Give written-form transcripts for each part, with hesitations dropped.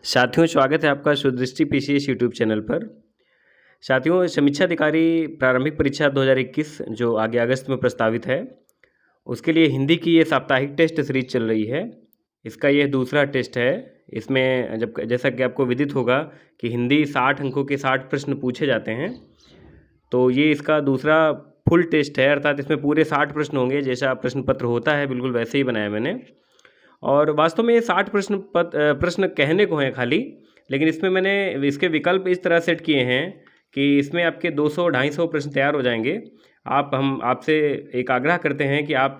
साथियों, स्वागत है आपका सुदृष्टि पीसीएस यूट्यूब चैनल पर। साथियों, समीक्षा अधिकारी प्रारंभिक परीक्षा 2021 जो आगे अगस्त में प्रस्तावित है, उसके लिए हिंदी की ये साप्ताहिक टेस्ट सीरीज चल रही है। इसका ये दूसरा टेस्ट है। इसमें जैसा कि आपको विदित होगा कि हिंदी 60 अंकों के 60 प्रश्न पूछे जाते हैं, तो ये इसका दूसरा फुल टेस्ट है, अर्थात इसमें पूरे 60 प्रश्न होंगे। जैसा प्रश्न पत्र होता है बिल्कुल वैसे ही बनाया मैंने। और वास्तव में ये 60 प्रश्न कहने को हैं खाली, लेकिन इसमें मैंने इसके विकल्प इस तरह सेट किए हैं कि इसमें आपके 200-250 प्रश्न तैयार हो जाएंगे। हम आपसे एक आग्रह करते हैं कि आप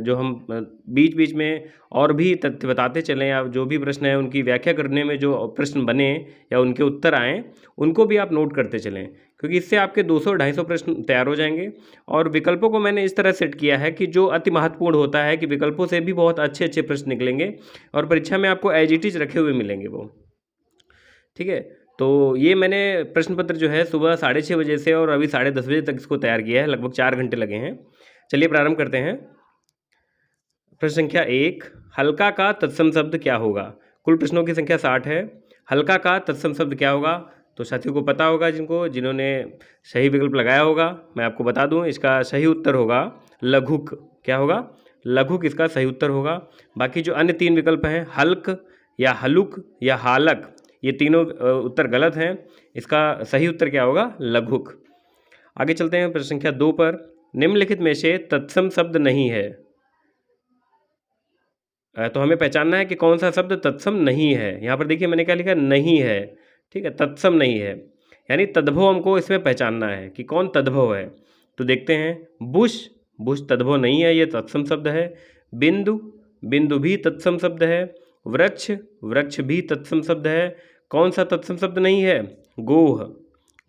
जो हम बीच बीच में और भी तथ्य बताते चलें, या जो भी प्रश्न है उनकी व्याख्या करने में जो प्रश्न बने या उनके उत्तर आएँ, उनको भी आप नोट करते चलें, क्योंकि इससे आपके 200-250 प्रश्न तैयार हो जाएंगे। और विकल्पों को मैंने इस तरह सेट किया है कि जो अति महत्वपूर्ण होता है कि विकल्पों से भी बहुत अच्छे अच्छे प्रश्न निकलेंगे और परीक्षा में आपको एज इट इज रखे हुए मिलेंगे वो। ठीक है, तो ये मैंने प्रश्न पत्र जो है सुबह 6:30 बजे से और अभी 10:30 बजे तक इसको तैयार किया है। लगभग 4 घंटे लगे हैं। चलिए प्रारंभ करते हैं। प्रश्न संख्या 1, हल्का का तत्सम शब्द क्या होगा? कुल प्रश्नों की संख्या 60 है। हल्का का तत्सम शब्द क्या होगा? तो साथियों को पता होगा, जिन्होंने सही विकल्प लगाया होगा। मैं आपको बता दूं, इसका सही उत्तर होगा लघुक। क्या होगा? लघुक इसका सही उत्तर होगा। बाकी जो अन्य 3 विकल्प हैं, हल्क या हलुक या हालक, ये तीनों उत्तर गलत हैं। इसका सही उत्तर क्या होगा? लघुक। आगे चलते हैं प्रश्न संख्या 2 पर। निम्नलिखित में से तत्सम शब्द नहीं है। तो हमें पहचानना है कि कौन सा शब्द तत्सम नहीं है। यहाँ पर देखिए मैंने क्या लिखा? नहीं है। ठीक है, तत्सम नहीं है, यानी तद्भव हमको इसमें पहचानना है कि कौन तद्भव है। तो देखते हैं, बुश, बुश तद्भव नहीं है, ये तत्सम शब्द है। बिंदु, बिंदु भी तत्सम शब्द है। वृक्ष, वृक्ष भी तत्सम शब्द है। कौन सा तत्सम शब्द नहीं है? गोह,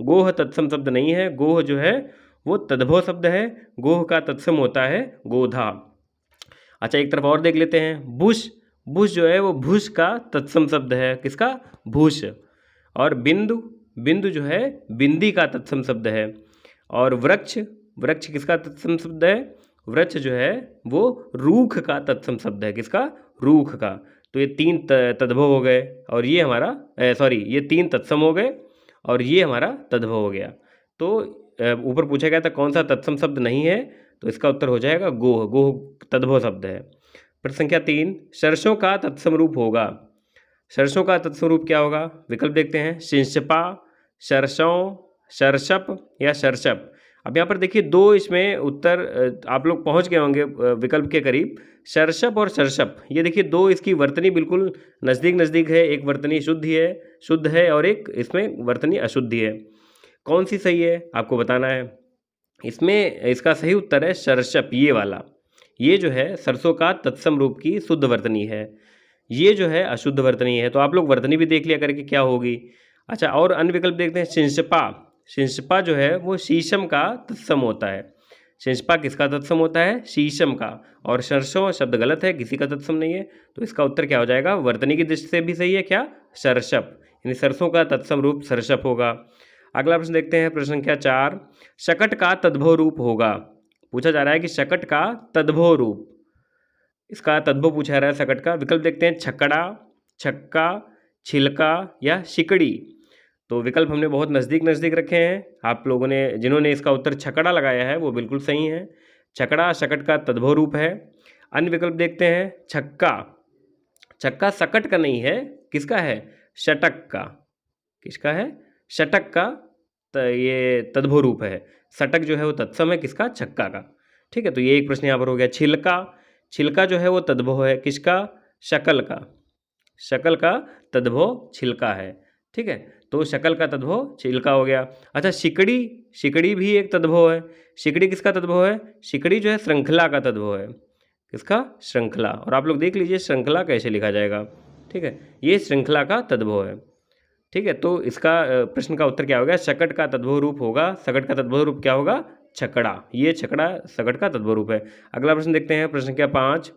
गोह तत्सम शब्द नहीं है। गोह जो है वो तद्भव शब्द है। गोह का तत्सम होता है गोधा। अच्छा, एक तरफ और देख लेते हैं। बुश, बुश जो है वो भूष का तत्सम शब्द है। किसका? भूष। और बिंदु, बिंदु जो है बिंदी का तत्सम शब्द है। और वृक्ष, वृक्ष किसका तत्सम शब्द है? वृक्ष जो है वो रूख का तत्सम शब्द है। किसका? रूख का। तो ये 3 तद्भव हो गए, और ये हमारा ये 3 तत्सम हो गए और ये हमारा तद्भव हो गया। तो ऊपर पूछा गया था कौन सा तत्सम शब्द नहीं है, तो इसका उत्तर हो जाएगा गोह। गोह तद्भव शब्द है। प्रश्न संख्या 3, सरसों का तत्सम रूप होगा। सरसों का तत्सम रूप क्या होगा? विकल्प देखते हैं, सिंचपा, सरसों, सरसप या सरसप। अब यहाँ पर देखिए 2 इसमें उत्तर आप लोग पहुँच गए होंगे विकल्प के करीब। सरसप और सरसप, ये देखिए 2 इसकी वर्तनी बिल्कुल नज़दीक नज़दीक है। एक वर्तनी शुद्ध है और एक इसमें वर्तनी अशुद्धि है। कौन सी सही है आपको बताना है। इसमें इसका सही उत्तर है सरसप, ये वाला। ये जो है सरसों का तत्सम रूप की शुद्ध वर्तनी है, ये जो है अशुद्ध वर्तनी है। तो आप लोग वर्तनी भी देख लिया करके क्या होगी। अच्छा, और अन्य विकल्प देखते हैं। सिंचपा, सिंचपा जो है वो शीशम का तत्सम होता है। सिंचपा किसका तत्सम होता है? शीशम का। और सरसों शब्द गलत है, किसी का तत्सम नहीं है। तो इसका उत्तर क्या हो जाएगा? वर्तनी की दृष्टि से भी सही है, क्या? सरसप, यानी सरसों का तत्सम रूप सरसप होगा। अगला प्रश्न देखते हैं, प्रश्न संख्या 4, शकट का तद्भव रूप होगा। पूछा जा रहा है कि शकट का तद्भव रूप, इसका तद्भव पूछा जा रहा है शकट का। विकल्प देखते हैं, छकड़ा, छक्का, छिलका या सिकड़ी। तो विकल्प हमने बहुत नज़दीक नज़दीक रखे हैं। आप लोगों ने, जिन्होंने इसका उत्तर छकड़ा लगाया है वो बिल्कुल सही है। छकड़ा शकट का तद्भव रूप है। अन्य विकल्प देखते हैं, छक्का, छक्का शकट का नहीं है, किसका है? षटक का। किसका है? षटक का ये तद्भव रूप है। षटक जो है वो तत्सम है, किसका? छक्का का। ठीक है, तो ये एक प्रश्न यहाँ पर हो गया। छिलका, छिलका जो है वो तद्भव है, किसका? शकल का। शकल का तद्भव छिलका है। ठीक है, तो शकल का तद्भव छिलका हो गया। अच्छा, सिकड़ी, सिकड़ी भी एक तद्भव है। सिकड़ी किसका तद्भव है? सिकड़ी जो है श्रृंखला का तद्भव है। किसका? श्रृंखला। और आप लोग देख लीजिए श्रृंखला कैसे लिखा जाएगा। ठीक है, ये श्रृंखला का तद्भव है। ठीक है, तो इसका प्रश्न का उत्तर क्या होगा? शकट का तद्भव रूप होगा। शकट का तद्भव रूप क्या होगा? छकड़ा। ये छकड़ा शकट का तद्भव रूप है। अगला प्रश्न देखते हैं, प्रश्न संख्या 5,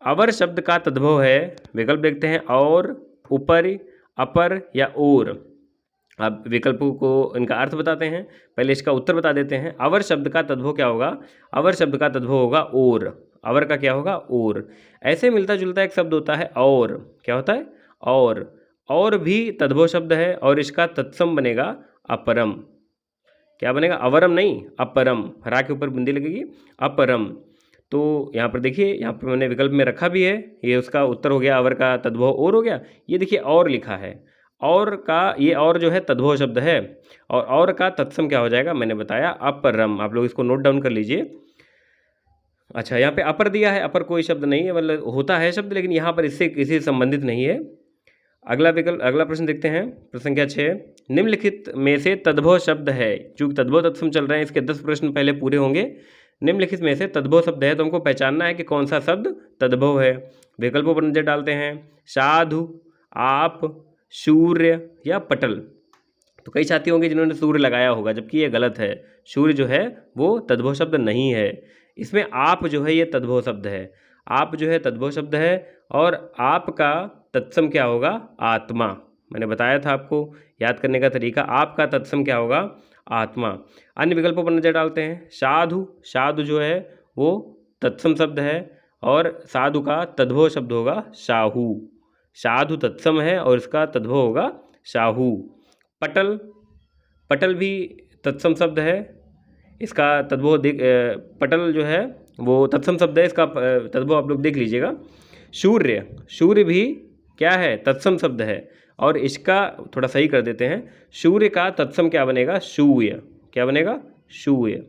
अवर शब्द का तद्भव है। विकल्प देखते हैं, और, ऊपर, अपर या ओर। अब विकल्पों को इनका अर्थ बताते हैं, पहले इसका उत्तर बता देते हैं। अवर शब्द का तद्भव क्या होगा? अवर शब्द का तद्भव होगा ओर। अवर का क्या होगा? ओर। ऐसे मिलता जुलता एक शब्द होता है और। क्या होता है? और। और भी तद्भव शब्द है और इसका तत्सम बनेगा अपरम। क्या बनेगा? अवरम नहीं, अपरम। हरा के ऊपर बिंदी लगेगी, अपरम। तो यहाँ पर देखिए, यहाँ पर मैंने विकल्प में रखा भी है, ये उसका उत्तर हो गया, अवर का तद्भव और हो गया। ये देखिए और लिखा है, और का ये और जो है तद्भव शब्द है, और का तत्सम क्या हो जाएगा मैंने बताया, अपरम। आप लोग इसको नोट डाउन कर लीजिए। अच्छा, यहाँ पे अपर दिया है, अपर कोई शब्द नहीं है, मतलब होता है शब्द लेकिन यहाँ पर इससे किसी से संबंधित नहीं है। अगला प्रश्न देखते हैं, प्रश्न संख्या 6। निम्नलिखित में से तद्भव शब्द है, चूंकि तद्भव तत्सम चल रहे हैं, इसके 10 प्रश्न पहले पूरे होंगे। निम्नलिखित में से तद्भव शब्द है, तो हमको पहचानना है कि कौन सा शब्द तद्भव है। विकल्पों पर नजर डालते हैं, साधु, आप, सूर्य या पटल। तो कई साथी होंगे जिन्होंने सूर्य लगाया होगा, जबकि ये गलत है। सूर्य जो है वो तद्भव शब्द नहीं है। इसमें आप जो है ये तद्भव शब्द है, आप जो है तद्भव शब्द है, और आपका तत्सम क्या होगा? आत्मा। मैंने बताया था आपको याद करने का तरीका, आपका तत्सम क्या होगा? आत्मा। अन्य विकल्पों पर नजर डालते हैं, साधु, साधु जो है वो तत्सम शब्द है, और साधु का तद्भव शब्द होगा साहू। साधु तत्सम है और इसका तद्भव होगा साहू। पटल, पटल भी तत्सम शब्द है, इसका तद्भव पटल जो है वो तत्सम शब्द है, इसका तद्भव आप लोग देख लीजिएगा। सूर्य, सूर्य भी क्या है? तत्सम शब्द है, और इसका थोड़ा सही कर देते हैं, सूर्य का तत्सम क्या बनेगा? सूर्य। क्या बनेगा? सूर्य।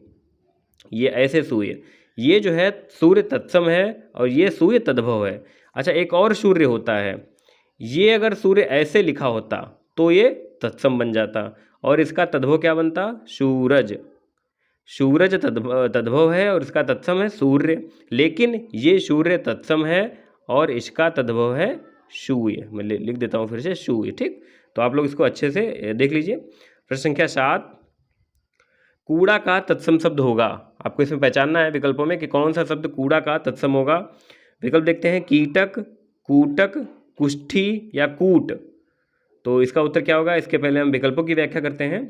ये ऐसे सूर्य, ये जो है सूर्य तत्सम है और ये सूर्य तद्भव है। अच्छा, एक और सूर्य होता है, ये अगर सूर्य ऐसे लिखा होता तो ये तत्सम बन जाता, और इसका तद्भव क्या बनता? सूरज। सूरज तद्भव है और इसका तत्सम है सूर्य, लेकिन ये सूर्य तत्सम है और इसका तद्भव है सूर्य। मैं लिख देता हूँ फिर से, सूर्य। ठीक, तो आप लोग इसको अच्छे से देख लीजिए। प्रश्न संख्या 7, कूड़ा का तत्सम शब्द होगा। आपको इसमें पहचानना है विकल्पों में कि कौन सा शब्द कूड़ा का तत्सम होगा। विकल्प देखते हैं, कीटक, कूटक, कुष्ठी या कूट। तो इसका उत्तर क्या होगा? इसके पहले हम विकल्पों की व्याख्या करते हैं।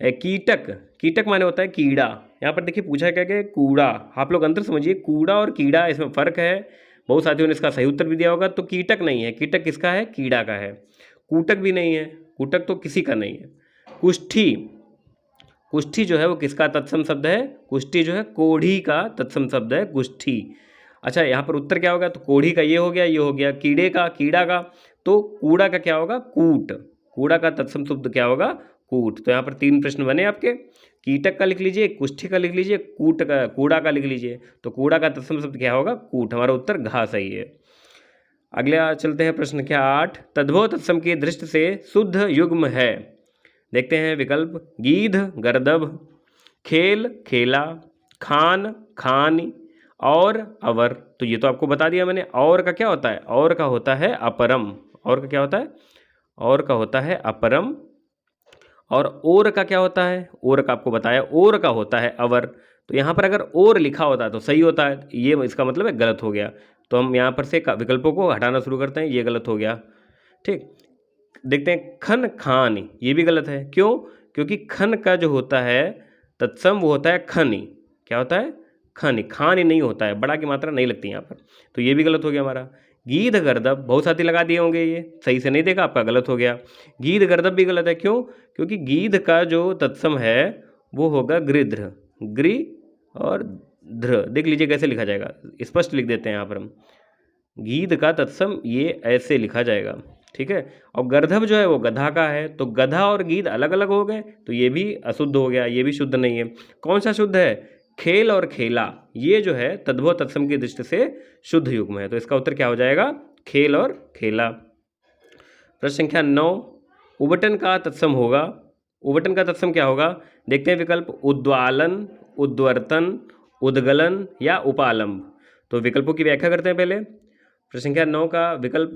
कीटक, कीटक माने होता है कीड़ा। यहाँ पर देखिए पूछा क्या है? कूड़ा। आप लोग अंतर समझिए, कूड़ा और कीड़ा इसमें फ़र्क है। बहुत साथियों ने इसका सही उत्तर भी दिया होगा। तो कीटक नहीं है, कीटक किसका है? कीड़ा का है। कूटक भी नहीं है, कूटक तो किसी का नहीं है। कुष्ठी, कुष्ठी जो है वो किसका तत्सम शब्द है? कुष्ठी जो है कोढ़ी का तत्सम शब्द है, कुष्ठी। अच्छा, यहाँ पर उत्तर क्या होगा? तो कोढ़ी का ये हो गया, ये हो गया कीड़े का, कीड़ा का। तो कूड़ा का क्या होगा? कूट। कूड़ा का तत्सम शब्द क्या होगा? कूट। तो यहाँ पर 3 प्रश्न बने आपके, कीटक का लिख लीजिए, कुष्ठी का लिख लीजिए, कूट का, कूड़ा का लिख लीजिए। तो कूड़ा का तत्सम शब्द क्या होगा? कूट। हमारा उत्तर घा सही है। अगला चलते हैं, प्रश्न संख्या 8, तद्भव तत्सम की दृष्टि से शुद्ध युग्म है। देखते हैं विकल्प, गीध, गर्दभ, खेल, खेला, खान, खानी, और अवर। तो ये तो आपको बता दिया मैंने। और का क्या होता है? और का होता है अपरम। और का क्या होता है? और का होता है अपरम। और का क्या होता है? और का आपको बताया, और का होता है अवर। तो यहाँ पर अगर और लिखा होता है तो सही होता है, ये इसका मतलब है गलत हो गया। तो हम यहाँ पर से विकल्पों को हटाना शुरू करते हैं, ये गलत हो गया। ठीक, देखते हैं, खन, खान, ये भी गलत है। क्यों? क्योंकि खन का जो होता है तत्सम वो होता है खनी। क्या होता है? खनी। खान ही नहीं होता है, बड़ा की मात्रा नहीं लगती यहाँ पर। तो ये भी गलत हो गया हमारा। गीध, गर्दभ, बहुत साथी लगा दिए होंगे, ये सही से नहीं देखा, आपका गलत हो गया। गीध, गर्दभ भी गलत है। क्यों? क्योंकि गीध का जो तत्सम है वो होगा गृध्र। गृ और ध्र, देख लीजिए कैसे लिखा जाएगा, स्पष्ट लिख देते हैं यहाँ पर हम। गीध का तत्सम ये ऐसे लिखा जाएगा, ठीक है। और गर्दभ जो है वो गधा का है, तो गधा और गीध अलग अलग हो गए, तो ये भी अशुद्ध हो गया, ये भी शुद्ध नहीं है। कौन सा शुद्ध है? खेल और खेला, ये जो है तद्भव तत्सम की दृष्टि से शुद्ध युग्म है। तो इसका उत्तर क्या हो जाएगा? खेल और खेला। प्रश्न संख्या 9, उबटन का तत्सम होगा। उबटन का तत्सम क्या होगा? देखते हैं विकल्प, उद्वालन, उद्वर्तन, उद्गलन या उपालंब। तो विकल्पों की व्याख्या करते हैं पहले। प्रश्न संख्या 9 का विकल्प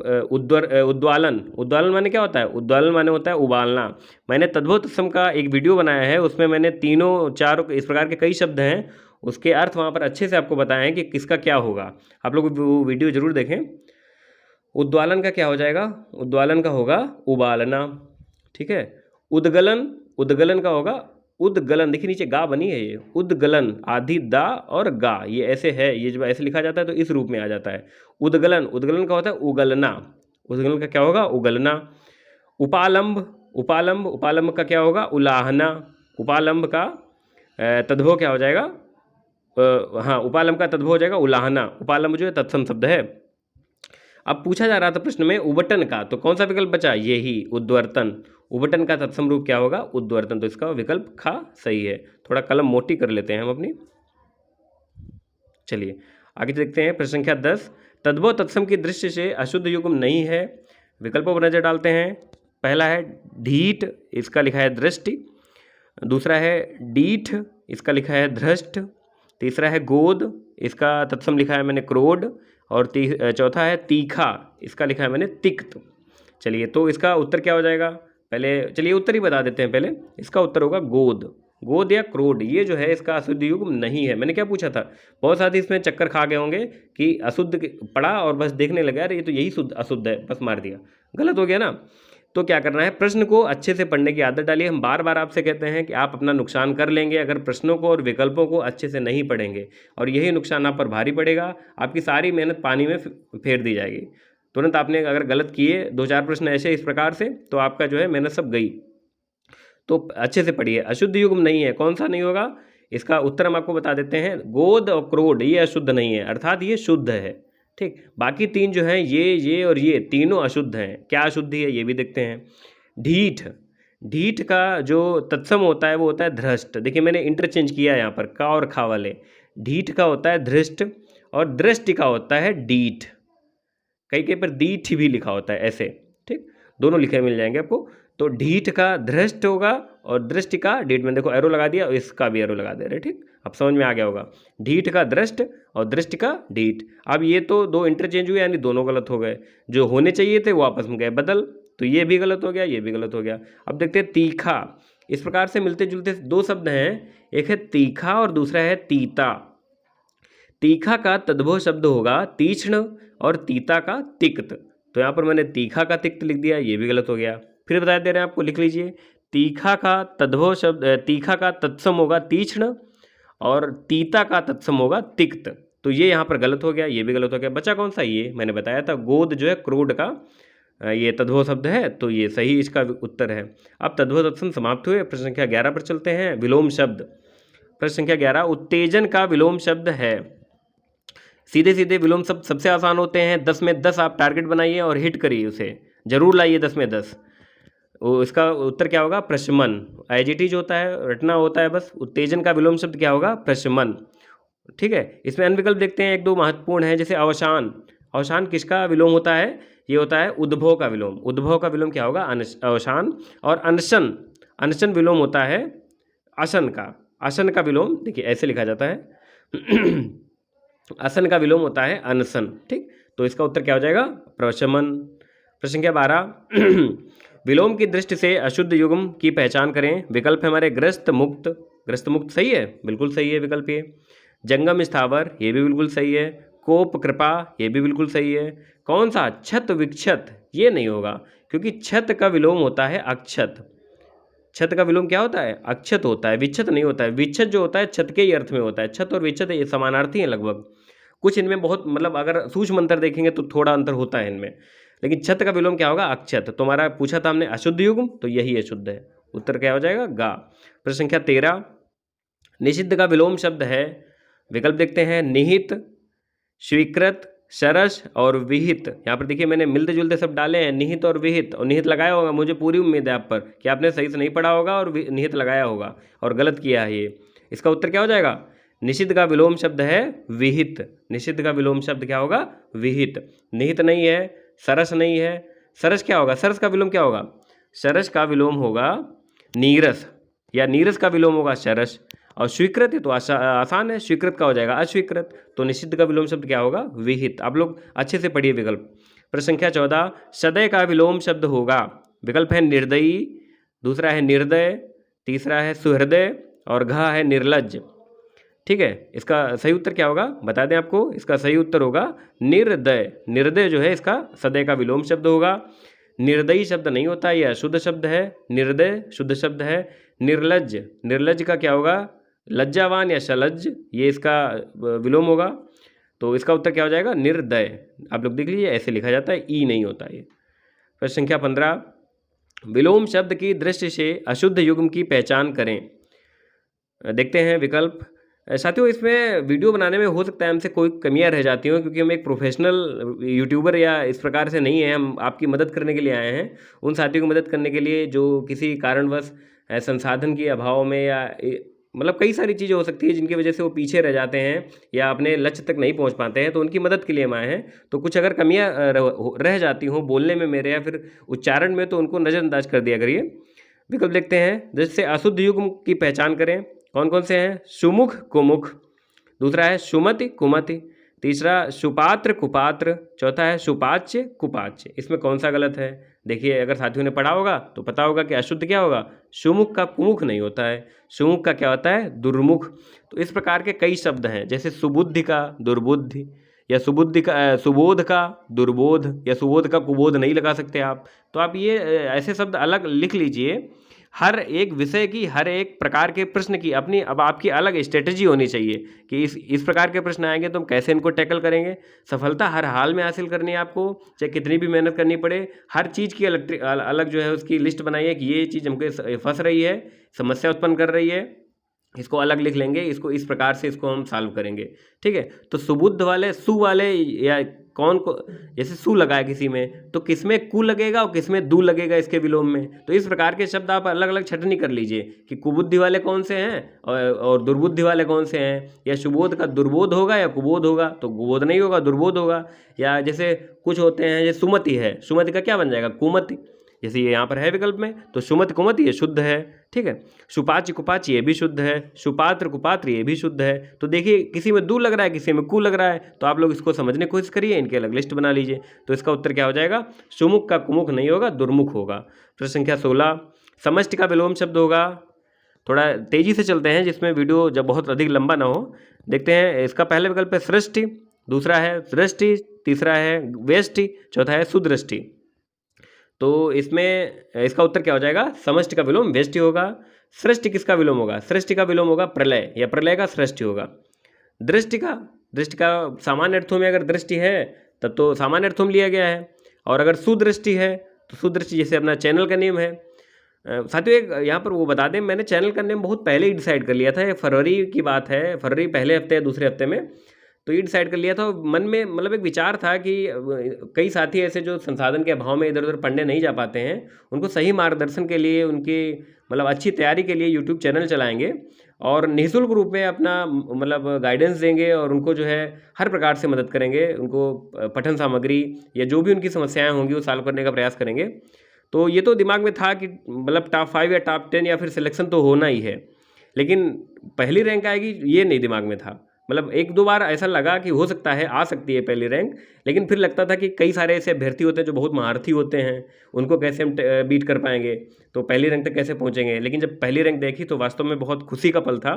उद्वालन। उद्वालन माने क्या होता है? उद्वालन माने होता है उबालना। मैंने तद्भव तत्सम का एक वीडियो बनाया है, उसमें मैंने तीनों चार इस प्रकार के कई शब्द हैं, उसके अर्थ वहाँ पर अच्छे से आपको बताए हैं कि किसका क्या होगा। आप लोग वो वीडियो जरूर देखें। उद्वालन का क्या हो जाएगा? उद्वालन का होगा उबालना, ठीक है। उद्गलन, उद्गलन का होगा उद्गलन। देखिए नीचे गा बनी है, ये उद्गलन, आधी दा और गा, ये ऐसे है, ये जब ऐसे लिखा जाता है तो इस रूप में आ जाता है। उद्गलन, उद्गलन का होता है उगलना। उद्गलन का क्या होगा? उगलना। उपालंब, उपालंब, उपालंब का क्या होगा? उलाहना। उपालंब का तद्भव क्या हो जाएगा? हाँ, उपालंब का तद्भव हो जाएगा उलाहना। उपालंब जो है तत्सम शब्द है। अब पूछा जा रहा था प्रश्न में उबटन का, तो कौन सा विकल्प बचा? ये ही, उद्वर्तन। उबटन का तत्सम रूप क्या होगा? उद्वर्तन। तो इसका विकल्प खा सही है। थोड़ा कलम मोटी कर लेते हैं हम अपनी। चलिए आगे देखते हैं प्रश्न संख्या 10। तद्भव तत्सम की दृष्टि से अशुद्ध युग्म नहीं है। विकल्पों पर नजर डालते हैं। पहला है ढीठ, इसका लिखा है दृष्टि। दूसरा है डीठ, इसका लिखा है धृष्ट। तीसरा है गोद, इसका तत्सम लिखा है मैंने क्रोड। और चौथा है तीखा, इसका लिखा है मैंने तिक्त। चलिए तो इसका उत्तर क्या हो जाएगा? पहले चलिए उत्तर ही बता देते हैं। पहले इसका उत्तर होगा गोद। गोद या क्रोड, ये जो है इसका अशुद्ध युग्म नहीं है। मैंने क्या पूछा था? बहुत साथी इसमें चक्कर खा गए होंगे कि अशुद्ध पढ़ा और बस देखने लगा, अरे ये तो यही शुद्ध अशुद्ध है, बस मार दिया। गलत हो गया ना। तो क्या करना है, प्रश्न को अच्छे से पढ़ने की आदत डालिए। हम बार बार आपसे कहते हैं कि आप अपना नुकसान कर लेंगे अगर प्रश्नों को और विकल्पों को अच्छे से नहीं पढ़ेंगे, और यही नुकसान आप पर भारी पड़ेगा। आपकी सारी मेहनत पानी में फेर दी जाएगी। तुरंत आपने अगर गलत किए 2-4 प्रश्न ऐसे इस प्रकार से, तो आपका जो है मेहनत सब गई। तो अच्छे से पढ़िए। अशुद्ध युग्म नहीं है, कौन सा नहीं होगा? इसका उत्तर हम आपको बता देते हैं। गोद और क्रोड ये अशुद्ध नहीं है, अर्थात ये शुद्ध है। ठीक, बाकी तीन जो हैं ये और ये तीनों अशुद्ध हैं। क्या अशुद्धि है ये भी देखते हैं। ढीठ, ढीठ का जो तत्सम होता है वो होता है धृष्ट। देखिए मैंने इंटरचेंज किया यहाँ पर का और खा वाले। ढीठ का होता है धृष्ट और दृष्टि का होता है डीठ। कई कई पर दीठ भी लिखा होता है ऐसे। ठीक, दोनों लिखे मिल जाएंगे आपको। तो ढीठ का धृष्ट होगा और दृष्टि का डीठ। में देखो एरो लगा दिया और इसका भी एरो लगा दे रहे। ठीक, अब समझ में आ गया होगा। ढीठ का दृष्ट और दृष्टि का ढीठ। अब ये तो दो इंटरचेंज हुए, यानी दोनों गलत हो गए। जो होने चाहिए थे वो आपस में गए बदल, तो ये भी गलत हो गया, ये भी गलत हो गया। अब देखते हैं तीखा। इस प्रकार से मिलते जुलते दो शब्द हैं, एक है तीखा और दूसरा है तीता। तीखा का तद्भव शब्द होगा तीक्ष्ण और तीता का तिक्त। तो यहाँ पर मैंने तीखा का तिक्त लिख दिया, ये भी गलत हो गया। फिर बता दे रहे हैं आपको, लिख लीजिए। तीखा का तद्भव शब्द, तीखा का तत्सम होगा तीक्ष्ण और तीता का तत्सम होगा तिक्त। तो ये यहाँ पर गलत हो गया, ये भी गलत हो गया। बचा कौन सा? ये मैंने बताया था गोद जो है क्रोड का ये तद्भव शब्द है, तो ये सही इसका उत्तर है। अब तद्भव तत्सम समाप्त हुए। प्रश्न संख्या 11 पर चलते हैं। विलोम शब्द। प्रश्न संख्या 11 उत्तेजन का विलोम शब्द है। सीधे सीधे विलोम शब्द सबसे आसान होते हैं। 10 में 10 आप टारगेट बनाइए और हिट करिए, उसे जरूर लाइए 10 में 10। इसका उत्तर क्या होगा? प्रशमन। एजिटी जो होता है रटना होता है बस। उत्तेजन का विलोम शब्द क्या होगा? प्रशमन। ठीक है, इसमें अन्य विकल्प देखते हैं, एक दो महत्वपूर्ण है। जैसे अवसान। अवसान किसका विलोम होता है? ये होता है उद्भव का विलोम। उद्भव का विलोम क्या होगा? अवसान। और अनशन, अनशन विलोम होता है असन का। असन का विलोम देखिए ऐसे लिखा जाता है असन का विलोम होता है अनशन। ठीक, तो इसका उत्तर क्या हो जाएगा? प्रशमन। प्रश्न संख्या 12 विलोम की दृष्टि से अशुद्ध युग्म की पहचान करें। विकल्प है हमारे ग्रस्त मुक्त। ग्रस्त मुक्त सही है, बिल्कुल सही है विकल्प ये। जंगम स्थावर, ये भी बिल्कुल सही है। कोप कृपा, ये भी बिल्कुल सही है। कौन सा? छत विक्षत, ये नहीं होगा, क्योंकि छत का विलोम होता है अक्षत। छत का विलोम क्या होता है? अक्षत होता है, विच्छत नहीं होता है। विच्छत जो होता है छत के ही अर्थ में होता है। छत और विच्छत ये समानार्थी हैं लगभग। कुछ इनमें बहुत मतलब अगर सूक्ष्म अंतर देखेंगे तो थोड़ा अंतर होता है इनमें, लेकिन छत का विलोम क्या होगा? अक्षत। तो हमारा पूछा था हमने अशुद्ध युग्म, तो यही अशुद्ध है। उत्तर क्या हो जाएगा? गा। प्रश्न संख्या 13 निषिद्ध का विलोम शब्द है। विकल्प देखते हैं। निहित, स्वीकृत, सरस और विहित। यहाँ पर देखिए मैंने मिलते जुलते सब डाले हैं, निहित और विहित। और निहित लगाया होगा, मुझे पूरी उम्मीद है आप पर कि आपने सही से नहीं पढ़ा होगा और निहित लगाया होगा और गलत किया है ये। इसका उत्तर क्या हो जाएगा? निषिद्ध का विलोम शब्द है विहित। निषिद्ध का विलोम शब्द क्या होगा? विहित। निहित नहीं है, सरस नहीं है। सरस क्या होगा? सरस का विलोम क्या होगा? सरस का विलोम होगा नीरस, या नीरस का विलोम होगा सरस। और स्वीकृत है तो आसान है, स्वीकृत का हो जाएगा अस्वीकृत। तो निषिद्ध का विलोम शब्द क्या होगा? विहित। आप लोग अच्छे से पढ़िए विकल्प। प्रश्न संख्या 14 सदय का विलोम शब्द होगा। विकल्प है निर्दयी, दूसरा है निर्दय, तीसरा है सुहृदय और घ है निर्लज्ज। ठीक है, इसका सही उत्तर क्या होगा बता दें आपको? इसका सही उत्तर होगा निर्दय। निर्दय जो है इसका सदय का विलोम शब्द होगा। निर्दयी शब्द नहीं होता, यह अशुद्ध शब्द है। निर्दय शुद्ध शब्द है। निर्लज्ज, निर्लज्ज का क्या होगा? लज्जावान या शलज्ज, ये इसका विलोम होगा। तो इसका उत्तर क्या हो जाएगा? निर्दय। आप लोग देख लीजिए, ऐसे लिखा जाता है, ई नहीं होता ये। प्रश्न संख्या 15, विलोम शब्द की दृष्टि से अशुद्ध युग्म की पहचान करें। देखते हैं विकल्प। साथियों, इसमें वीडियो बनाने में हो सकता है हमसे कोई कमियां रह जाती हों, क्योंकि हम एक प्रोफेशनल यूट्यूबर या इस प्रकार से नहीं है। हम आपकी मदद करने के लिए आए हैं, उन साथियों की मदद करने के लिए जो किसी कारणवश संसाधन के अभाव में या मतलब कई सारी चीज़ें हो सकती है जिनकी वजह से वो पीछे रह जाते हैं या अपने लक्ष्य तक नहीं पहुंच पाते हैं, तो उनकी मदद के लिए हम आए हैं। तो कुछ अगर कमियां रह जाती हों बोलने में मेरे या फिर उच्चारण में, तो उनको नज़रअंदाज कर दिया करिए। विकल्प देखते हैं, जिससे अशुद्ध युग्म की पहचान करें। कौन कौन से हैं? सुमुख कुमुख, दूसरा है सुमति कुमति, तीसरा सुपात्र कुपात्र, चौथा है सुपाच्य कुपाच्य। इसमें कौन सा गलत है? देखिए, अगर साथियों ने पढ़ा होगा तो पता होगा कि अशुद्ध क्या होगा? सुमुख का कुमुख नहीं होता है, सुमुख का क्या होता है? दुर्मुख। तो इस प्रकार के कई शब्द हैं, जैसे सुबुद्धि का दुर्बुद्धि, या सुबुद्धि का सुबोध का दुर्बोध, या सुबोध का कुबोध नहीं लगा सकते आप। तो आप ये ऐसे शब्द अलग लिख लीजिए। हर एक विषय की, हर एक प्रकार के प्रश्न की अपनी अब आपकी अलग स्ट्रेटजी होनी चाहिए कि इस प्रकार के प्रश्न आएंगे तो हम कैसे इनको टैकल करेंगे। सफलता हर हाल में हासिल करनी है आपको, चाहे कितनी भी मेहनत करनी पड़े। हर चीज़ की अलग जो है उसकी लिस्ट बनाइए कि ये चीज़ हमको फंस रही है, समस्या उत्पन्न कर रही है, इसको अलग लिख लेंगे, इसको इस प्रकार से इसको हम सॉल्व करेंगे। ठीक है, तो सुबुद्ध वाले, सु वाले, या कौन को, जैसे सु लगा है किसी में तो किसमें कु लगेगा और किसमें दू लगेगा इसके विलोम में। तो इस प्रकार के शब्द आप अलग अलग छटनी कर लीजिए कि कुबुद्धि वाले कौन से हैं और दुर्बुद्धि वाले कौन से हैं, या सुबोध का दुर्बोध होगा या कुबोध होगा, तो कुबोध नहीं होगा, दुर्बोध होगा। या जैसे कुछ होते हैं, जैसे सुमति है, सुमति का क्या बन जाएगा? कुमति। जैसे ये यहाँ पर है विकल्प में, तो सुमति कुमति ये शुद्ध है। ठीक है, सुपाच्य कुपाच्य ये भी शुद्ध है, सुपात्र कुपात्र ये भी शुद्ध है। तो देखिए, किसी में दू लग रहा है, किसी में कु लग रहा है, तो आप लोग इसको समझने की कोशिश करिए, इनके अलग लिस्ट बना लीजिए। तो इसका उत्तर क्या हो जाएगा? सुमुख का कुमुख नहीं होगा, दुर्मुख होगा। प्रश्न संख्या 16, समष्टि का विलोम शब्द होगा। थोड़ा तेजी से चलते हैं जिसमें वीडियो जब बहुत अधिक लंबा ना हो। देखते हैं, इसका पहला विकल्प है सृष्टि, दूसरा है सृष्टि, तीसरा है व्यष्टि, चौथा है सुदृष्टि। तो इसमें इसका उत्तर क्या हो जाएगा? समष्टि का विलोम व्यष्टि होगा। सृष्टि किसका विलोम होगा? सृष्टि का विलोम होगा प्रलय, या प्रलय का सृष्टि होगा। दृष्टि का सामान्य अर्थों में अगर दृष्टि है तब तो सामान्य अर्थों में लिया गया है, और अगर सुदृष्टि है तो सुदृष्टि, जैसे अपना चैनल का नेम है। साथियों, एक यहाँ पर वो बता दें, मैंने चैनल का नेम बहुत पहले ही डिसाइड कर लिया था। ये फरवरी की बात है, फरवरी पहले हफ्ते या दूसरे हफ्ते में, तो ये डिसाइड कर लिया था। मन में मतलब एक विचार था कि कई साथी ऐसे जो संसाधन के अभाव में इधर उधर पढ़ने नहीं जा पाते हैं, उनको सही मार्गदर्शन के लिए, उनकी मतलब अच्छी तैयारी के लिए यूट्यूब चैनल चलाएंगे और निःशुल्क रूप में अपना मतलब गाइडेंस देंगे, और उनको जो है हर प्रकार से मदद करेंगे। उनको पठन सामग्री या जो भी उनकी समस्याएं होंगी वो सॉल्व करने का प्रयास करेंगे। तो ये तो दिमाग में था कि मतलब टॉप 5 या टॉप 10 या फिर सिलेक्शन तो होना ही है, लेकिन पहली रैंक आएगी ये नहीं दिमाग में था। मतलब एक दो बार ऐसा लगा कि हो सकता है, आ सकती है पहली रैंक, लेकिन फिर लगता था कि कई सारे ऐसे अभ्यर्थी होते हैं जो बहुत महारथी होते हैं, उनको कैसे हम बीट कर पाएंगे, तो पहली रैंक तक कैसे पहुंचेंगे। लेकिन जब पहली रैंक देखी तो वास्तव में बहुत खुशी का पल था।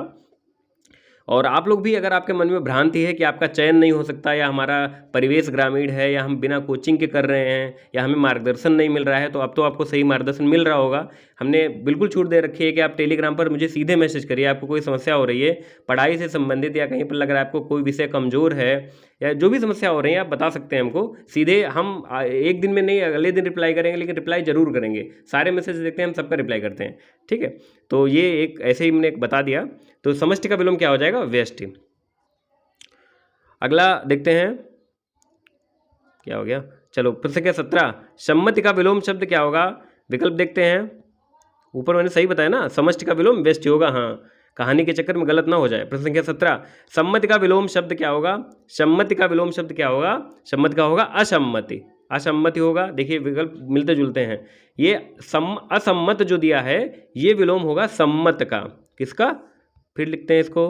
और आप लोग भी, अगर आपके मन में भ्रांति है कि आपका चयन नहीं हो सकता, या हमारा परिवेश ग्रामीण है, या हम बिना कोचिंग के कर रहे हैं, या हमें मार्गदर्शन नहीं मिल रहा है, तो अब तो आपको सही मार्गदर्शन मिल रहा होगा। हमने बिल्कुल छूट दे रखी है कि आप टेलीग्राम पर मुझे सीधे मैसेज करिए, आपको कोई समस्या हो रही है पढ़ाई से संबंधित, या कहीं पर लग रहा है आपको कोई विषय कमज़ोर है, या जो भी समस्या हो रही है आप बता सकते हैं हमको सीधे। हम एक दिन में नहीं, अगले दिन रिप्लाई करेंगे, लेकिन रिप्लाई जरूर करेंगे। सारे मैसेज देखते हैं, हम सबका रिप्लाई करते हैं। ठीक है, तो ये एक ऐसे ही मैंने बता दिया। तो समष्टि का विलोम क्या हो जाएगा? व्यष्टि। अगला देखते हैं क्या हो गया। चलो, प्रश्न संख्या 17, सम्मति का विलोम शब्द क्या होगा? विकल्प देखते हैं। ऊपर मैंने सही बताया ना, समष्टि का विलोम व्यष्टि होगा। हाँ, कहानी के चक्कर में गलत ना हो जाए। प्रश्न संख्या 17, सम्मति का विलोम शब्द क्या होगा? सम्मति का विलोम शब्द क्या होगा? सम्मति का होगा असम्मति, असम्मति होगा। देखिए, विकल्प मिलते जुलते हैं। ये असम्मत जो दिया है ये विलोम होगा सम्मत का। किसका? फिर लिखते हैं इसको,